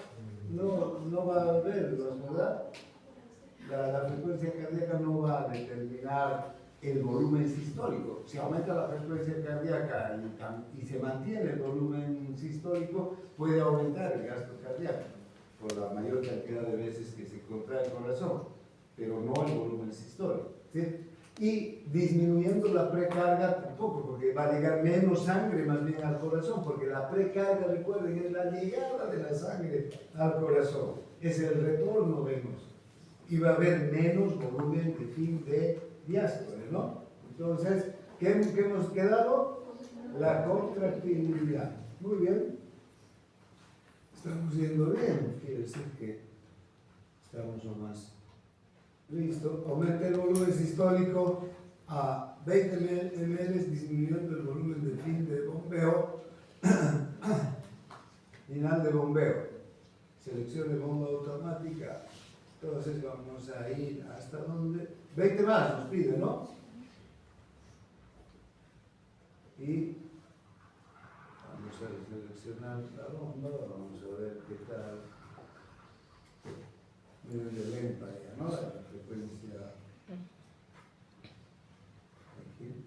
no va a haber, ¿verdad? La frecuencia cardíaca no va a determinar el volumen sistólico. Si aumenta la frecuencia cardíaca y se mantiene el volumen sistólico, puede aumentar el gasto cardíaco por la mayor cantidad de veces que se contrae el corazón, pero no el volumen sistólico, ¿sí? Y disminuyendo la precarga tampoco, porque va a llegar menos sangre más bien al corazón, porque la precarga, recuerden, es la llegada de la sangre al corazón, es el retorno venoso, y va a haber menos volumen de fin de diástole, ¿no? Entonces, ¿qué hemos quedado? La contractibilidad. Muy bien. Estamos yendo bien, quiere decir que estamos nomás. Listo. Aumenta el volumen sistólico a 20 ml, disminuyendo el volumen de fin de bombeo. Final de bombeo. Selección de bomba automática. Entonces vamos a ir hasta donde. 20 más nos pide, ¿no? Y vamos a seleccionar la bomba, vamos a ver qué tal. Nivel de lenta ya, ¿no? La frecuencia. Aquí.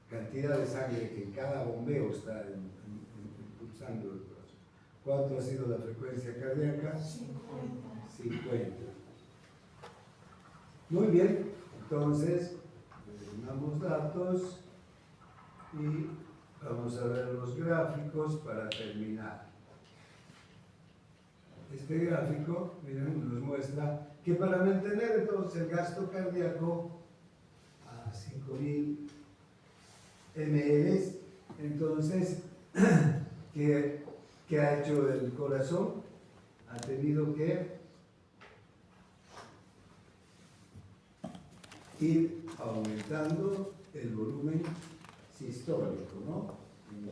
Cantidad de sangre que en cada bombeo está impulsando el corazón. ¿Cuánto ha sido la frecuencia cardíaca? 50. Muy bien, entonces, rellenamos datos y vamos a ver los gráficos para terminar. Este gráfico, miren, nos muestra que para mantener entonces el gasto cardíaco a 5000 ml, entonces, ¿qué ha hecho el corazón? Ha tenido que ir aumentando el volumen sistólico, ¿no? Y no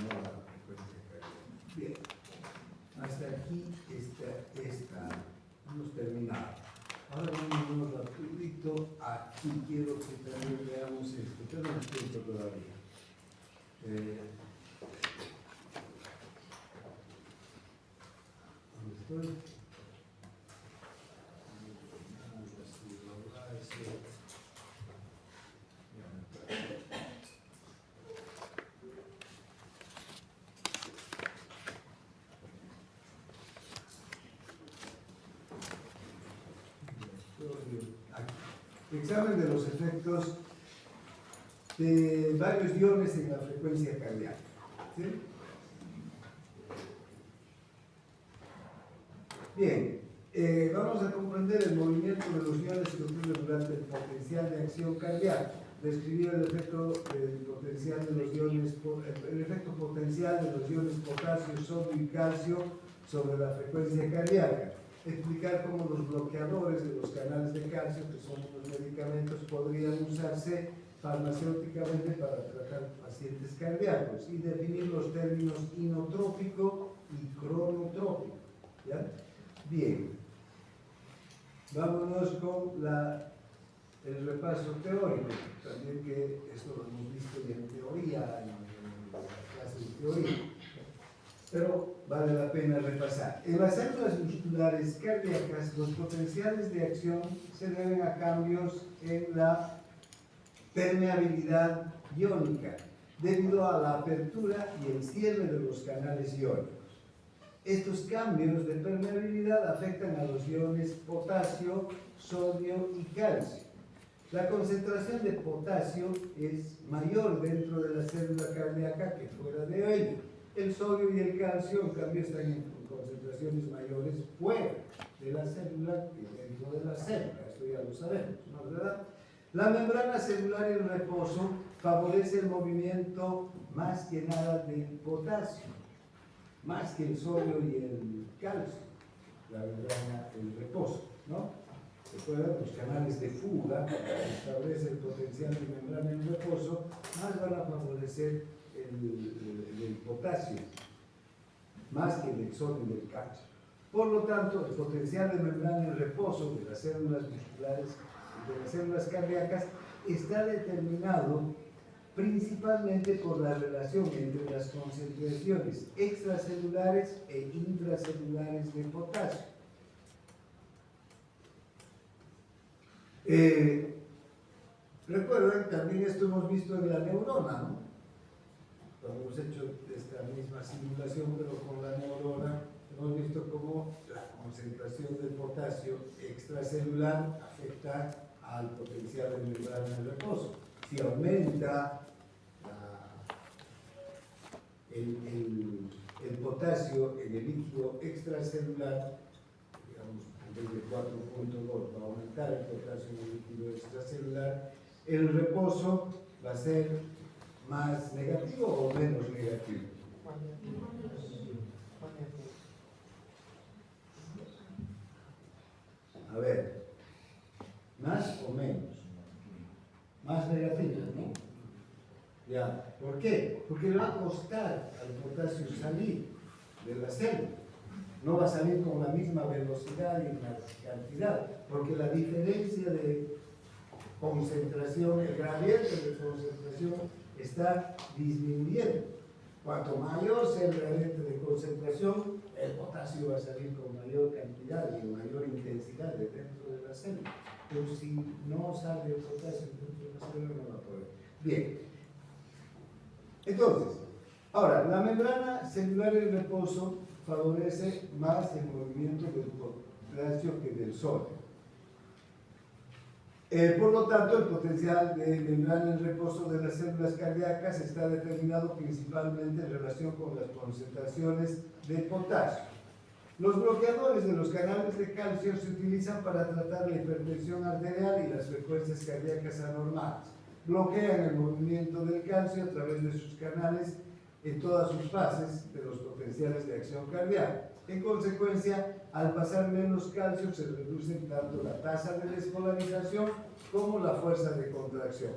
la frecuencia cardíaca. Bien, hasta aquí está. Hemos terminado. Ahora vamos rapidito. Aquí quiero que también veamos esto. Tenemos tiempo todavía. ¿Dónde estoy? Examen de los efectos de varios iones en la frecuencia cardíaca. ¿Sí? Bien, vamos a comprender el movimiento de los iones que ocurre durante el potencial de acción cardíaca. Describir el efecto potencial de los iones, el efecto potencial de los iones potasio, sodio y calcio sobre la frecuencia cardíaca. Explicar cómo los bloqueadores de los canales de calcio, que son los medicamentos, podrían usarse farmacéuticamente para tratar pacientes cardíacos y definir los términos inotrópico y cronotrópico. ¿Ya? Bien, vámonos con el repaso teórico, también que esto lo hemos visto ya en teoría, en la clase de teoría, pero vale la pena repasar. En las células musculares cardíacas, los potenciales de acción se deben a cambios en la permeabilidad iónica, debido a la apertura y el cierre de los canales iónicos. Estos cambios de permeabilidad afectan a los iones potasio, sodio y calcio. La concentración de potasio es mayor dentro de la célula cardíaca que fuera de ella. El sodio y el calcio, en cambio, están en concentraciones mayores fuera de la célula que dentro de la célula. Esto ya lo sabemos, ¿no es verdad? La membrana celular en reposo favorece el movimiento más que nada del potasio, más que el sodio y el calcio. La membrana en reposo, ¿no? Recuerden, los canales de fuga que establece el potencial de membrana en reposo, más van a favorecer el potasio, más que el sodio y el calcio. Por lo tanto, el potencial de membrana en reposo de las células musculares de las células cardíacas está determinado principalmente por la relación entre las concentraciones extracelulares e intracelulares de potasio. Recuerden, también esto hemos visto en la neurona, ¿no? Cuando hemos hecho esta misma simulación, pero con la neurona, hemos visto cómo la concentración del potasio extracelular afecta al potencial de membrana de reposo. Si aumenta el potasio en el líquido extracelular, digamos, en vez de 4.2 va a aumentar el potasio en el líquido extracelular, el reposo va a ser más negativo o menos negativo. A ver, más o menos. Más negativo, ¿no? Ya, ¿por qué? Porque le va a costar al potasio salir de la célula. No va a salir con la misma velocidad y la cantidad, porque la diferencia de concentración, el gradiente de concentración está disminuyendo. Cuanto mayor sea el gradiente de concentración, el potasio va a salir con mayor cantidad y mayor intensidad de dentro de la célula. Pero si no sale el potasio dentro de la célula, no va a poder. Bien. Entonces, ahora, la membrana celular de reposo favorece más el movimiento del potasio que del sodio. Por lo tanto, el potencial de membrana en reposo de las células cardíacas está determinado principalmente en relación con las concentraciones de potasio. Los bloqueadores de los canales de calcio se utilizan para tratar la hipertensión arterial y las frecuencias cardíacas anormales. Bloquean el movimiento del calcio a través de sus canales en todas sus fases de los potenciales de acción cardíaca. En consecuencia, al pasar menos calcio se reducen tanto la tasa de despolarización como la fuerza de contracción.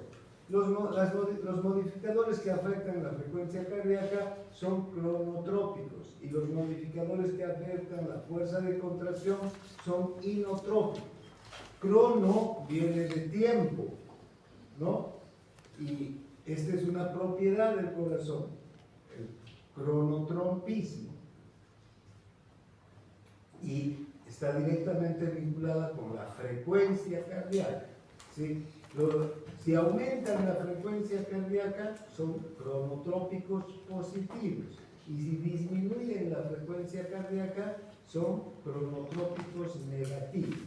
Los modificadores que afectan la frecuencia cardíaca son cronotrópicos y los modificadores que afectan la fuerza de contracción son inotrópicos. Crono viene de tiempo, ¿no? Y esta es una propiedad del corazón, el cronotrompismo. Y está directamente vinculada con la frecuencia cardíaca, ¿sí? Si aumentan la frecuencia cardíaca, son cronotrópicos positivos. Y si disminuyen la frecuencia cardíaca, son cronotrópicos negativos.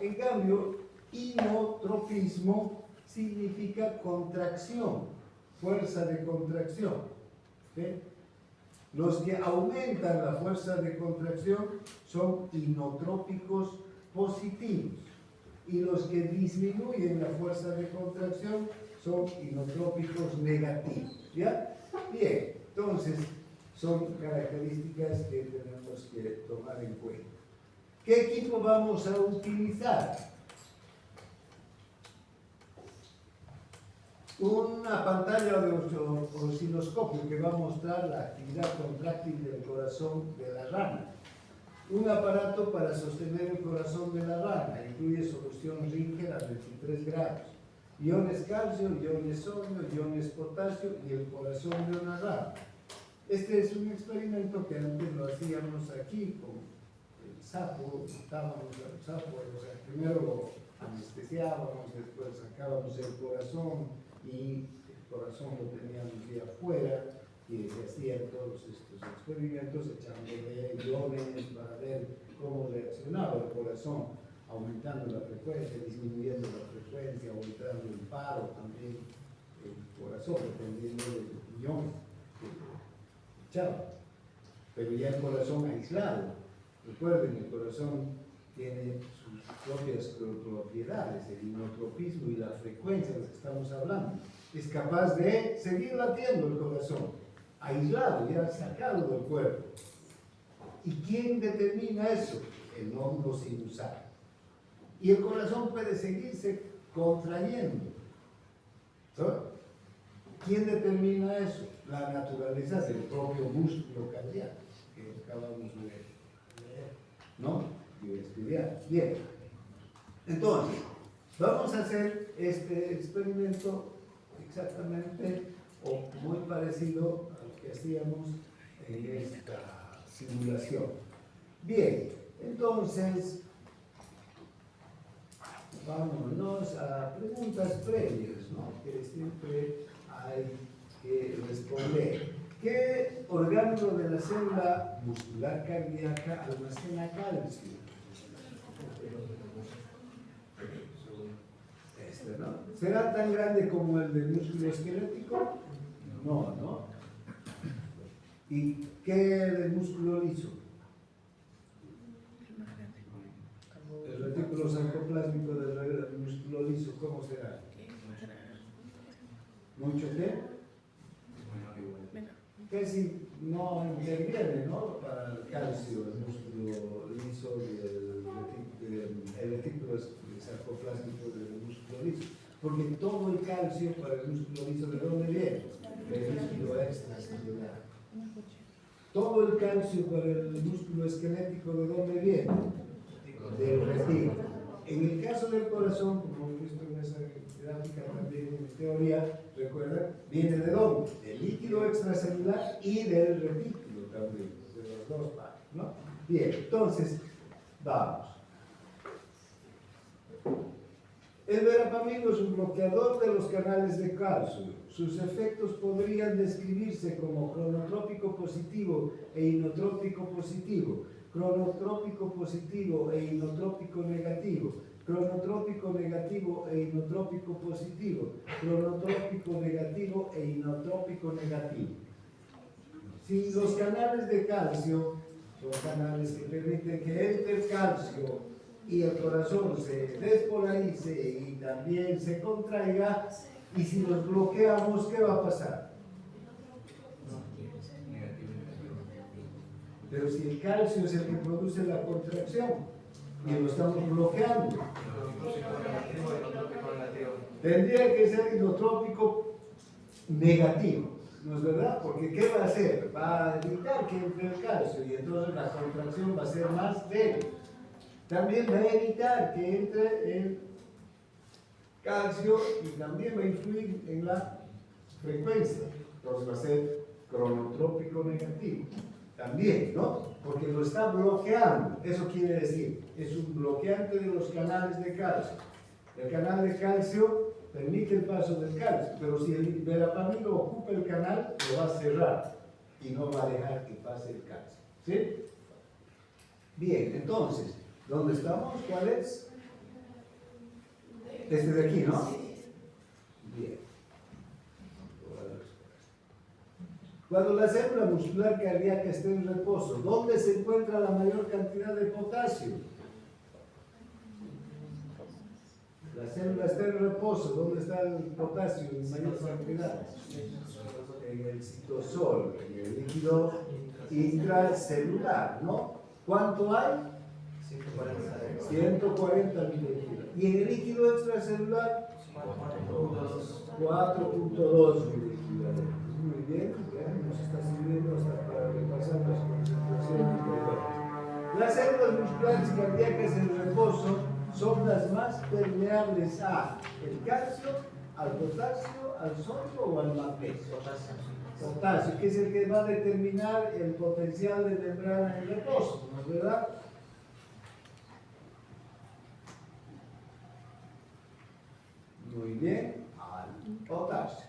En cambio, inotropismo significa contracción, fuerza de contracción. ¿Sí? Los que aumentan la fuerza de contracción son inotrópicos positivos y los que disminuyen la fuerza de contracción son inotrópicos negativos. ¿Ya? Bien, entonces son características que tenemos que tomar en cuenta. ¿Qué equipo vamos a utilizar? Una pantalla de osciloscopio que va a mostrar la actividad contráctil del corazón de la rana. Un aparato para sostener el corazón de la rana, incluye solución Ringer a 23 grados, iones calcio, iones sodio, iones potasio y el corazón de una rana. Este es un experimento que antes lo hacíamos aquí con el sapo, matábamos al sapo, o sea, primero lo anestesiábamos, después sacábamos el corazón, y el corazón lo teníamos de afuera y se hacían todos estos experimentos echándole iones para ver cómo reaccionaba el corazón, aumentando la frecuencia, disminuyendo la frecuencia, aumentando el paro también el corazón, dependiendo del ion que echaba. Pero ya el corazón aislado, recuerden, el corazón tiene sus propias propiedades, el inotropismo y la frecuencia de la que estamos hablando. Es capaz de seguir latiendo el corazón, aislado, ya sacado del cuerpo. ¿Y quién determina eso? El nódulo sinusal. Y el corazón puede seguirse contrayendo. ¿So? ¿Quién determina eso? La naturaleza del propio músculo cardíaco, que acabamos de leer, ¿no? Y estudiar. Bien. Entonces, Vamos a hacer este experimento exactamente o muy parecido al que hacíamos en esta simulación. Bien, entonces, vámonos a preguntas previas, ¿no? Que siempre hay que responder. ¿Qué orgánulo de la célula muscular cardíaca almacena calcio? Este, ¿no? ¿Será tan grande como el del músculo esquelético? No, ¿no? ¿Y qué del músculo liso? El retículo sarcoplásmico del músculo liso, ¿cómo será? ¿Mucho qué? Casi no interviene, ¿no? Para el calcio, el músculo liso el retículo sarcoplásmico del músculo liso. Porque todo el calcio para el músculo liso, ¿de dónde viene? Del músculo extracelular. Todo el calcio para el músculo esquelético, ¿de dónde viene? Del retículo. En el caso del corazón, como hemos visto en esa gráfica también en teoría, recuerda, viene de dónde? Del líquido extracelular y del retículo también, de las dos partes, ¿no? Bien, entonces, vamos. El verapamilo es un bloqueador de los canales de calcio. Sus efectos podrían describirse como cronotrópico positivo e inotrópico positivo, cronotrópico positivo e inotrópico negativo, cronotrópico negativo e inotrópico positivo, cronotrópico negativo e inotrópico negativo. Si los canales de calcio son canales que permiten que entre el calcio y el corazón se despolarice y también se contraiga, y si los bloqueamos, ¿qué va a pasar? Pero si el calcio es el que produce la contracción y lo estamos bloqueando, tendría que ser inotrópico negativo, ¿no es verdad? Porque ¿qué va a hacer? Va a evitar que entre el calcio y entonces la contracción va a ser más débil. También va a evitar que entre el calcio y también va a influir en la frecuencia. Entonces va a ser cronotrópico negativo. También, ¿no? Porque lo está bloqueando. Eso quiere decir, es un bloqueante de los canales de calcio. El canal de calcio permite el paso del calcio, pero si el verapamilo ocupa el canal, lo va a cerrar y no va a dejar que pase el calcio. ¿Sí? Bien, entonces, ¿dónde estamos? ¿Cuál es? Este de aquí, ¿no? Bien. Cuando la célula muscular cardíaca esté en reposo, ¿dónde se encuentra la mayor cantidad de potasio? La célula está en reposo, ¿dónde está el potasio en mayor cantidad? En el citosol, en el líquido intracelular, ¿no? ¿Cuánto hay? 140 miligramos. ¿Y en el líquido extracelular? 4.2 miligramos. Muy bien, ya nos está sirviendo hasta para repasar las concentraciones importantes. Las células musculares cardíacas en reposo son las más permeables a el calcio, al potasio, al sodio o al magnesio. Potasio, que es el que va a determinar el potencial de membrana en reposo, ¿no es verdad? Muy bien, al potasio.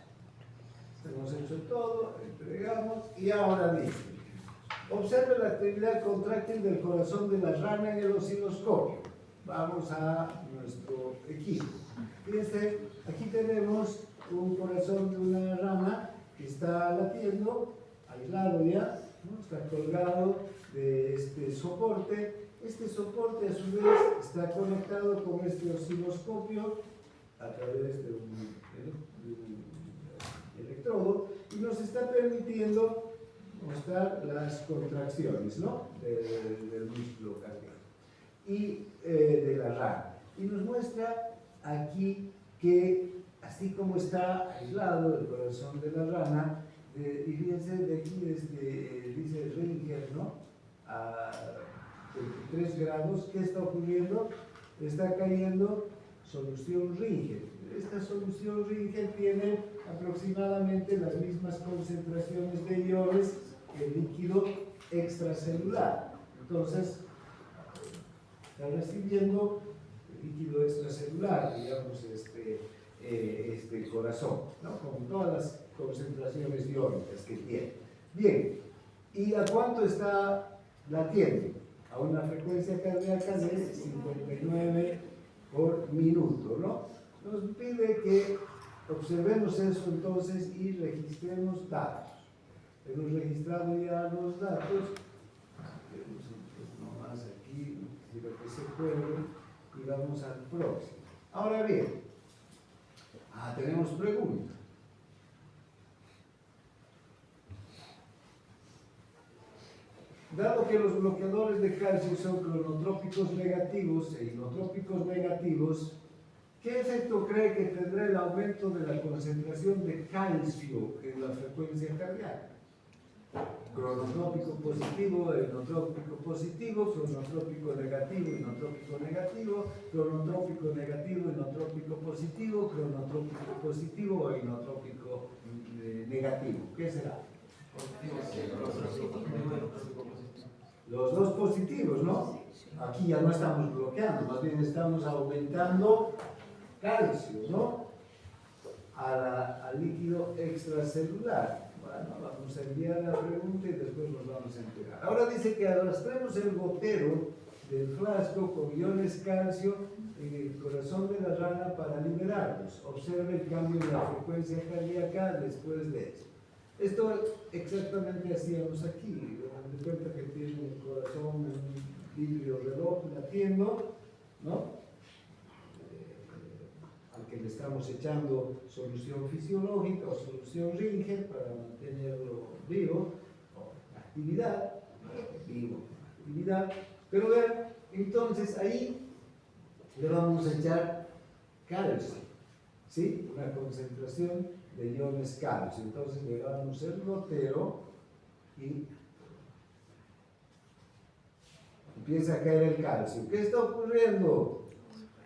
Hemos hecho todo, entregamos y ahora dice, observe la actividad contráctil del corazón de la rana en el osciloscopio. Vamos a nuestro equipo. Fíjense, aquí tenemos un corazón de una rana que está latiendo, aislado ya, ¿no? Está colgado de este soporte. Este soporte a su vez está conectado con este osciloscopio a través de un electrodo y nos está permitiendo mostrar las contracciones, ¿no? del músculo cardíaco y de la rana. Y nos muestra aquí que así como está aislado el corazón de la rana, y fíjense de aquí dice Ringer, ¿no? A 23 grados, ¿qué está ocurriendo? Está cayendo solución Ringer. Esta solución Ringer tiene aproximadamente las mismas concentraciones de iones que el líquido extracelular. Entonces, está recibiendo líquido extracelular, digamos, este corazón, ¿no? Con todas las concentraciones iónicas que tiene. Bien, ¿y a cuánto está latiendo? A una frecuencia cardíaca de 59 por minuto, ¿no? Nos pide que observemos eso entonces y registremos datos. Hemos registrado ya los datos, vemos nomás aquí, si lo que se puede, y vamos al próximo. Ahora bien, tenemos preguntas. Dado que los bloqueadores de calcio son cronotrópicos negativos e inotrópicos negativos, ¿qué efecto cree que tendrá el aumento de la concentración de calcio en la frecuencia cardíaca? Cronotrópico positivo, inotrópico positivo, cronotrópico negativo, inotrópico negativo, cronotrópico negativo, inotrópico positivo, cronotrópico positivo o inotrópico negativo. ¿Qué será? Los dos positivos, ¿no? Aquí ya no estamos bloqueando, más bien estamos aumentando calcio, ¿no? Al líquido extracelular. Bueno, vamos a enviar la pregunta y después nos vamos a enterar. Ahora dice que arrastremos el gotero del frasco con iones calcio en el corazón de la rana para liberarlos. Observe el cambio en la frecuencia cardíaca después de eso. Esto exactamente hacíamos aquí. De cuenta que tiene el corazón en un vidrio reloj latiendo, ¿no? Al que le estamos echando solución fisiológica o solución Ringer para mantenerlo vivo, o actividad, actividad. Pero vean, entonces ahí le vamos a echar calcio, ¿sí? Una concentración de iones calcio. Entonces le damos el gotero y empieza a caer el calcio. ¿Qué está ocurriendo?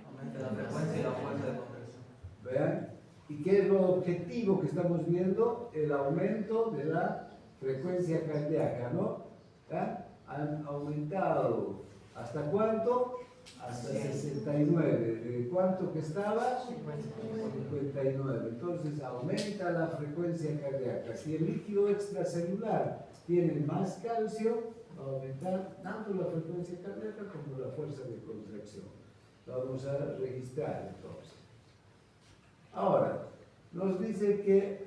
Aumenta la frecuencia y la fuerza de compresión. ¿Vean? ¿Y qué es lo objetivo que estamos viendo? El aumento de la frecuencia cardíaca, ¿no? ¿Vean? Han aumentado. ¿Hasta cuánto? Hasta 69. ¿De cuánto que estaba? 59. Entonces aumenta la frecuencia cardíaca. Si el líquido extracelular tiene más calcio, va a aumentar tanto la frecuencia cardíaca como la fuerza de contracción. Vamos a registrar entonces. Ahora, nos dice que...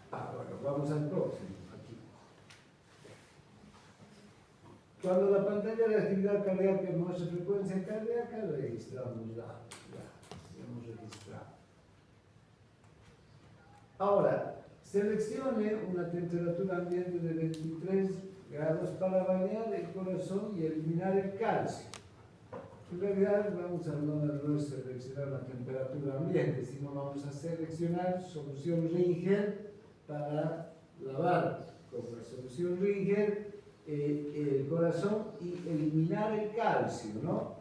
bueno, vamos al próximo. Aquí. Cuando la pantalla de actividad cardíaca muestra frecuencia cardíaca, registramos la. Ya hemos registrado. Ahora, seleccione una temperatura ambiente de 23 grados para bañar el corazón y eliminar el calcio. En realidad no es seleccionar la temperatura ambiente, sino vamos a seleccionar solución Ringer para lavar con la solución Ringer el corazón y eliminar el calcio, ¿no?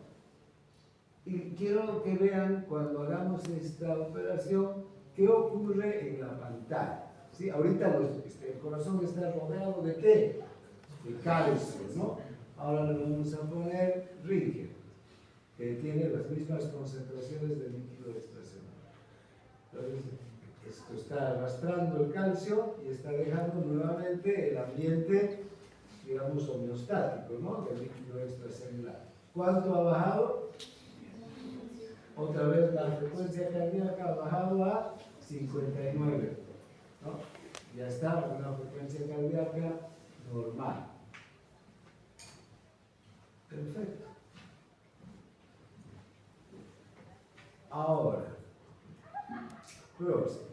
Y quiero que vean cuando hagamos esta operación qué ocurre en la pantalla. ¿Sí? Ahorita el corazón está rodeado de ¿qué? De calcio, ¿no? Ahora le vamos a poner Ringer, que tiene las mismas concentraciones de líquido extracelular. Entonces, esto está arrastrando el calcio y está dejando nuevamente el ambiente, digamos, homeostático, ¿no? Del líquido extracelular. ¿Cuánto ha bajado? Otra vez la frecuencia cardíaca ha bajado a 59, ¿no? Ya está una frecuencia cardíaca normal. Perfecto. Ahora, próximo.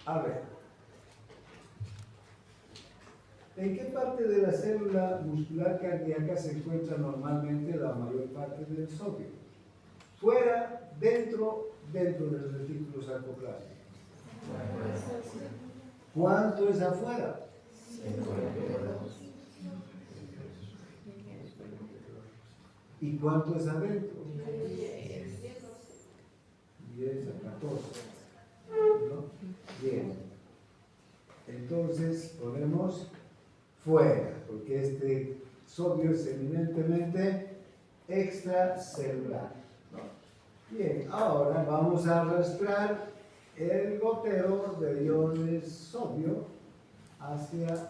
A ver, ¿en qué parte de la célula muscular cardíaca se encuentra normalmente la mayor parte del sodio? ¿Fuera, dentro del retículo sarcoplástico? ¿Cuánto es afuera? ¿Y cuánto es adentro? 10, 10 a 14. ¿No? Bien. Entonces ponemos fuera, porque este sodio es eminentemente extracelular. ¿No? Bien, ahora vamos a arrastrar el gotero de iones sodio hacia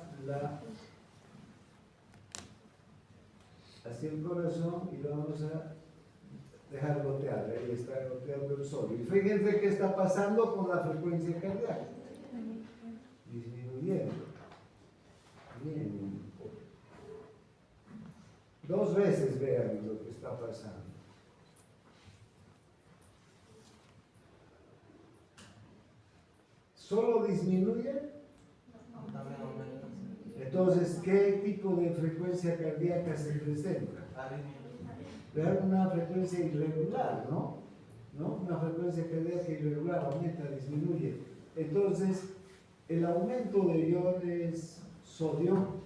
el corazón y lo vamos a dejar gotear. Ahí está goteando el sodio. Y fíjense qué está pasando con la frecuencia cardíaca. Disminuyendo. Bien. 2 veces vean lo que está pasando. ¿Solo disminuye? También aumenta. Entonces, ¿qué tipo de frecuencia cardíaca se presenta? Vean una frecuencia irregular, ¿no? Una frecuencia cardíaca irregular, aumenta, disminuye. Entonces, el aumento de iones sodio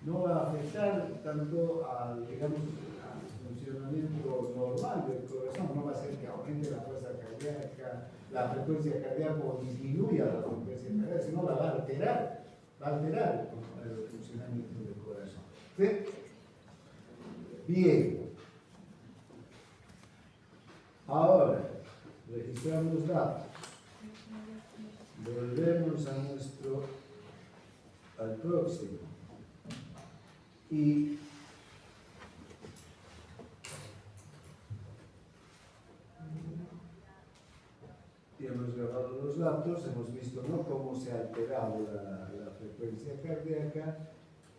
no va a afectar tanto al, digamos, al funcionamiento normal del corazón, no va a hacer que aumente la fuerza cardíaca, la frecuencia cardíaca o disminuya la frecuencia cardíaca, sino la va a alterar el funcionamiento del corazón. ¿Sí? Bien. Ahora, registramos datos. Volvemos al próximo. Y hemos grabado los datos, hemos visto, ¿no?, cómo se ha alterado la frecuencia cardíaca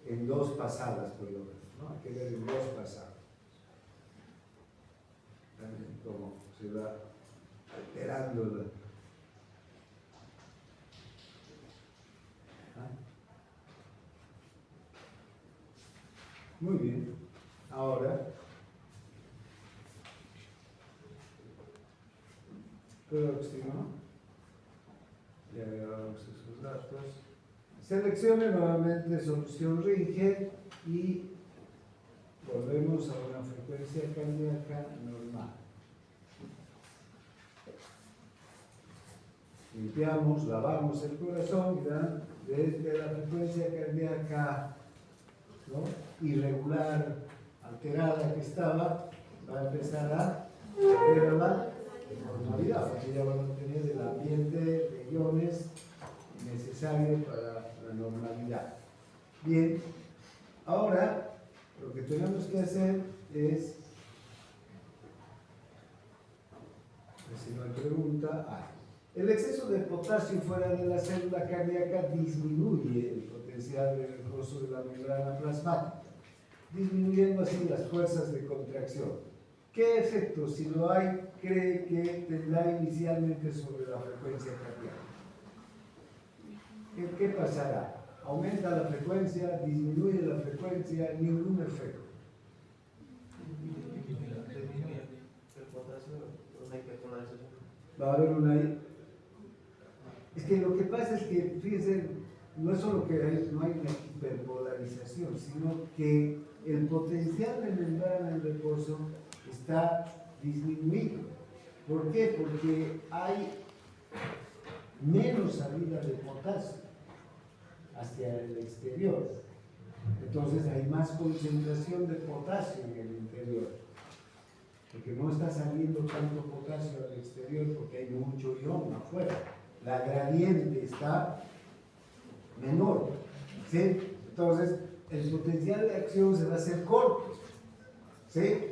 en 2 pasadas, por lo menos, ¿no? Hay que ver en 2 pasadas. También cómo se va alterando la... Muy bien. Ahora, próximo. Ya grabamos esos datos. Seleccione nuevamente solución Ringer y volvemos a una frecuencia cardíaca normal. Limpiamos, lavamos el corazón y dan desde la frecuencia cardíaca, ¿no?, irregular, alterada que estaba, va a empezar a volver a la normalidad, porque ya vamos a tener el ambiente de iones necesario para la normalidad. Bien, ahora lo que tenemos que hacer es, si no hay pregunta, el exceso de potasio fuera de la célula cardíaca disminuye el potencial del recurso de la membrana plasmática, disminuyendo así las fuerzas de contracción. ¿Qué efecto, si lo hay, cree que tendrá inicialmente sobre la frecuencia cardíaca? ¿Qué pasará? ¿Aumenta la frecuencia? ¿Disminuye la frecuencia? Ningún efecto. Disminuye el potasio, no hay que polarización. Va a haber una... Es que lo que pasa es que, fíjense, no es solo que no hay una hiperpolarización, sino que el potencial de membrana en reposo está disminuido. ¿Por qué? Porque hay menos salida de potasio hacia el exterior. Entonces hay más concentración de potasio en el interior. Porque no está saliendo tanto potasio al exterior porque hay mucho ion afuera. La gradiente está menor. ¿Sí? Entonces el potencial de acción se va a hacer corto. ¿Sí?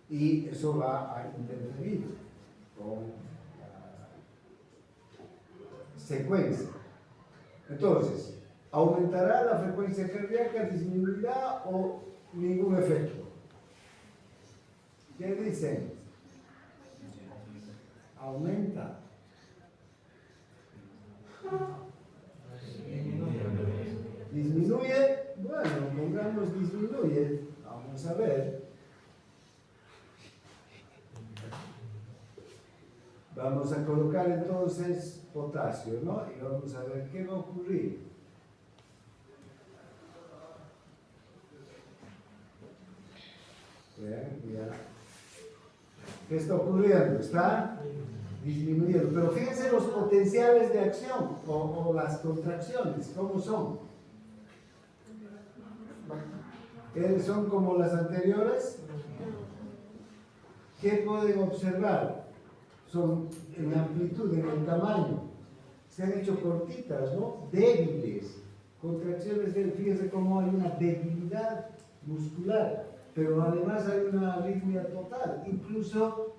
Y eso va a interferir con la secuencia. Entonces, ¿aumentará la frecuencia cardíaca, disminuirá o ningún efecto? ¿Qué dicen? Aumenta. ¿Disminuye? Bueno, pongamos disminuye. Vamos a ver. Vamos a colocar entonces potasio, ¿no? Y vamos a ver qué va a ocurrir. Vean, ya. ¿Qué está ocurriendo? Está disminuyendo. Pero fíjense los potenciales de acción o las contracciones, ¿cómo son? ¿Son como las anteriores? ¿Qué pueden observar? Son en amplitud, en el tamaño. Se han hecho cortitas, ¿no? Débiles. Contracciones débiles. Fíjense cómo hay una debilidad muscular, pero además hay una arritmia total. Incluso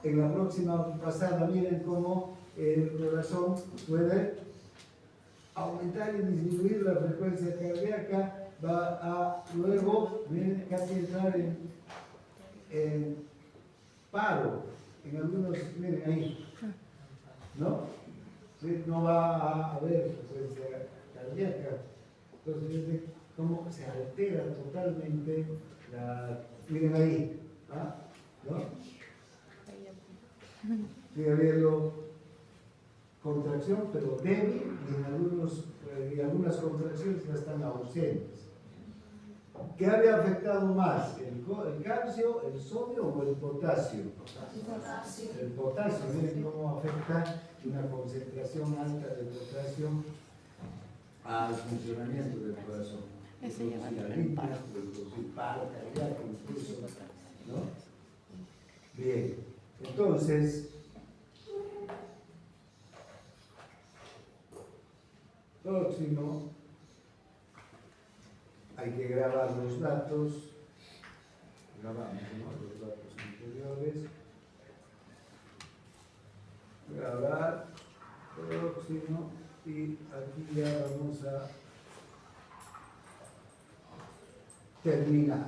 en la próxima pasada, miren cómo el corazón puede aumentar y disminuir la frecuencia cardíaca, va a luego, miren, casi entrar en paro, en algunos, miren ahí, ¿no? Sí, no va a haber frecuencia cardíaca. Entonces, fíjense cómo se altera totalmente la, miren ahí, ¿ah? ¿No? Sigue habiendo contracción, pero débil, y algunas contracciones ya están ausentes. ¿Qué había afectado más? ¿El calcio, el sodio o el potasio? El potasio, miren cómo afecta una concentración alta de potasio al funcionamiento del corazón. Ese lleva el paro. Paro cardíaco incluso, ¿no? Bien, entonces, próximo, hay que grabar los datos, grabamos, ¿no? Los datos anteriores, grabar, próximo, y aquí ya vamos a terminar.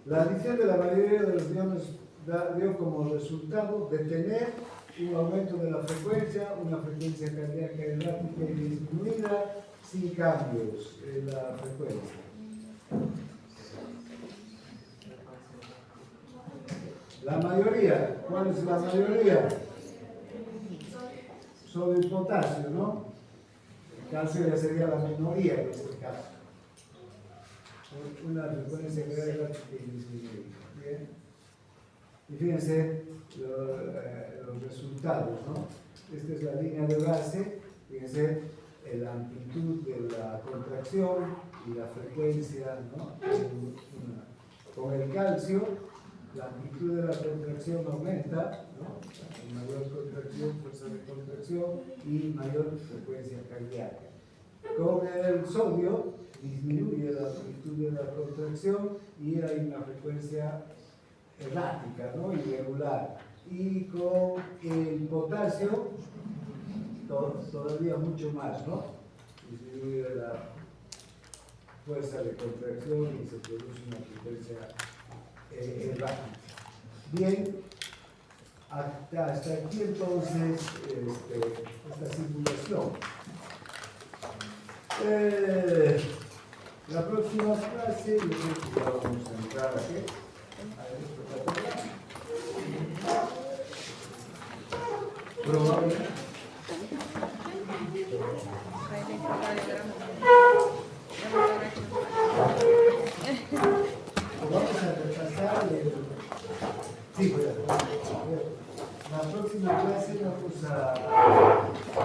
La adición de la mayoría de los iones dio como resultado detener un aumento de la frecuencia, una frecuencia cardíaca errática y disminuida sin cambios en la frecuencia. La mayoría, ¿cuál es la mayoría? Sodio y potasio, ¿no? El calcio ya sería la minoría en este caso. Una frecuencia cardíaca y disminuida. Bien. Y fíjense los resultados, ¿no? Esta es la línea de base, fíjense la amplitud de la contracción y la frecuencia, ¿no? Con el calcio, la amplitud de la contracción aumenta, ¿no? Mayor contracción, fuerza de contracción y mayor frecuencia cardíaca. Con el sodio disminuye la amplitud de la contracción y hay una frecuencia errática, ¿no? Irregular. Y con el potasio todavía mucho más, ¿no? Disminuye la fuerza de contracción y se produce una frecuencia errática. Bien, hasta aquí entonces esta simulación. La próxima clase, yo creo que ya vamos a entrar aquí. Probablemente. Vamos a repasar sí, la próxima clase vamos a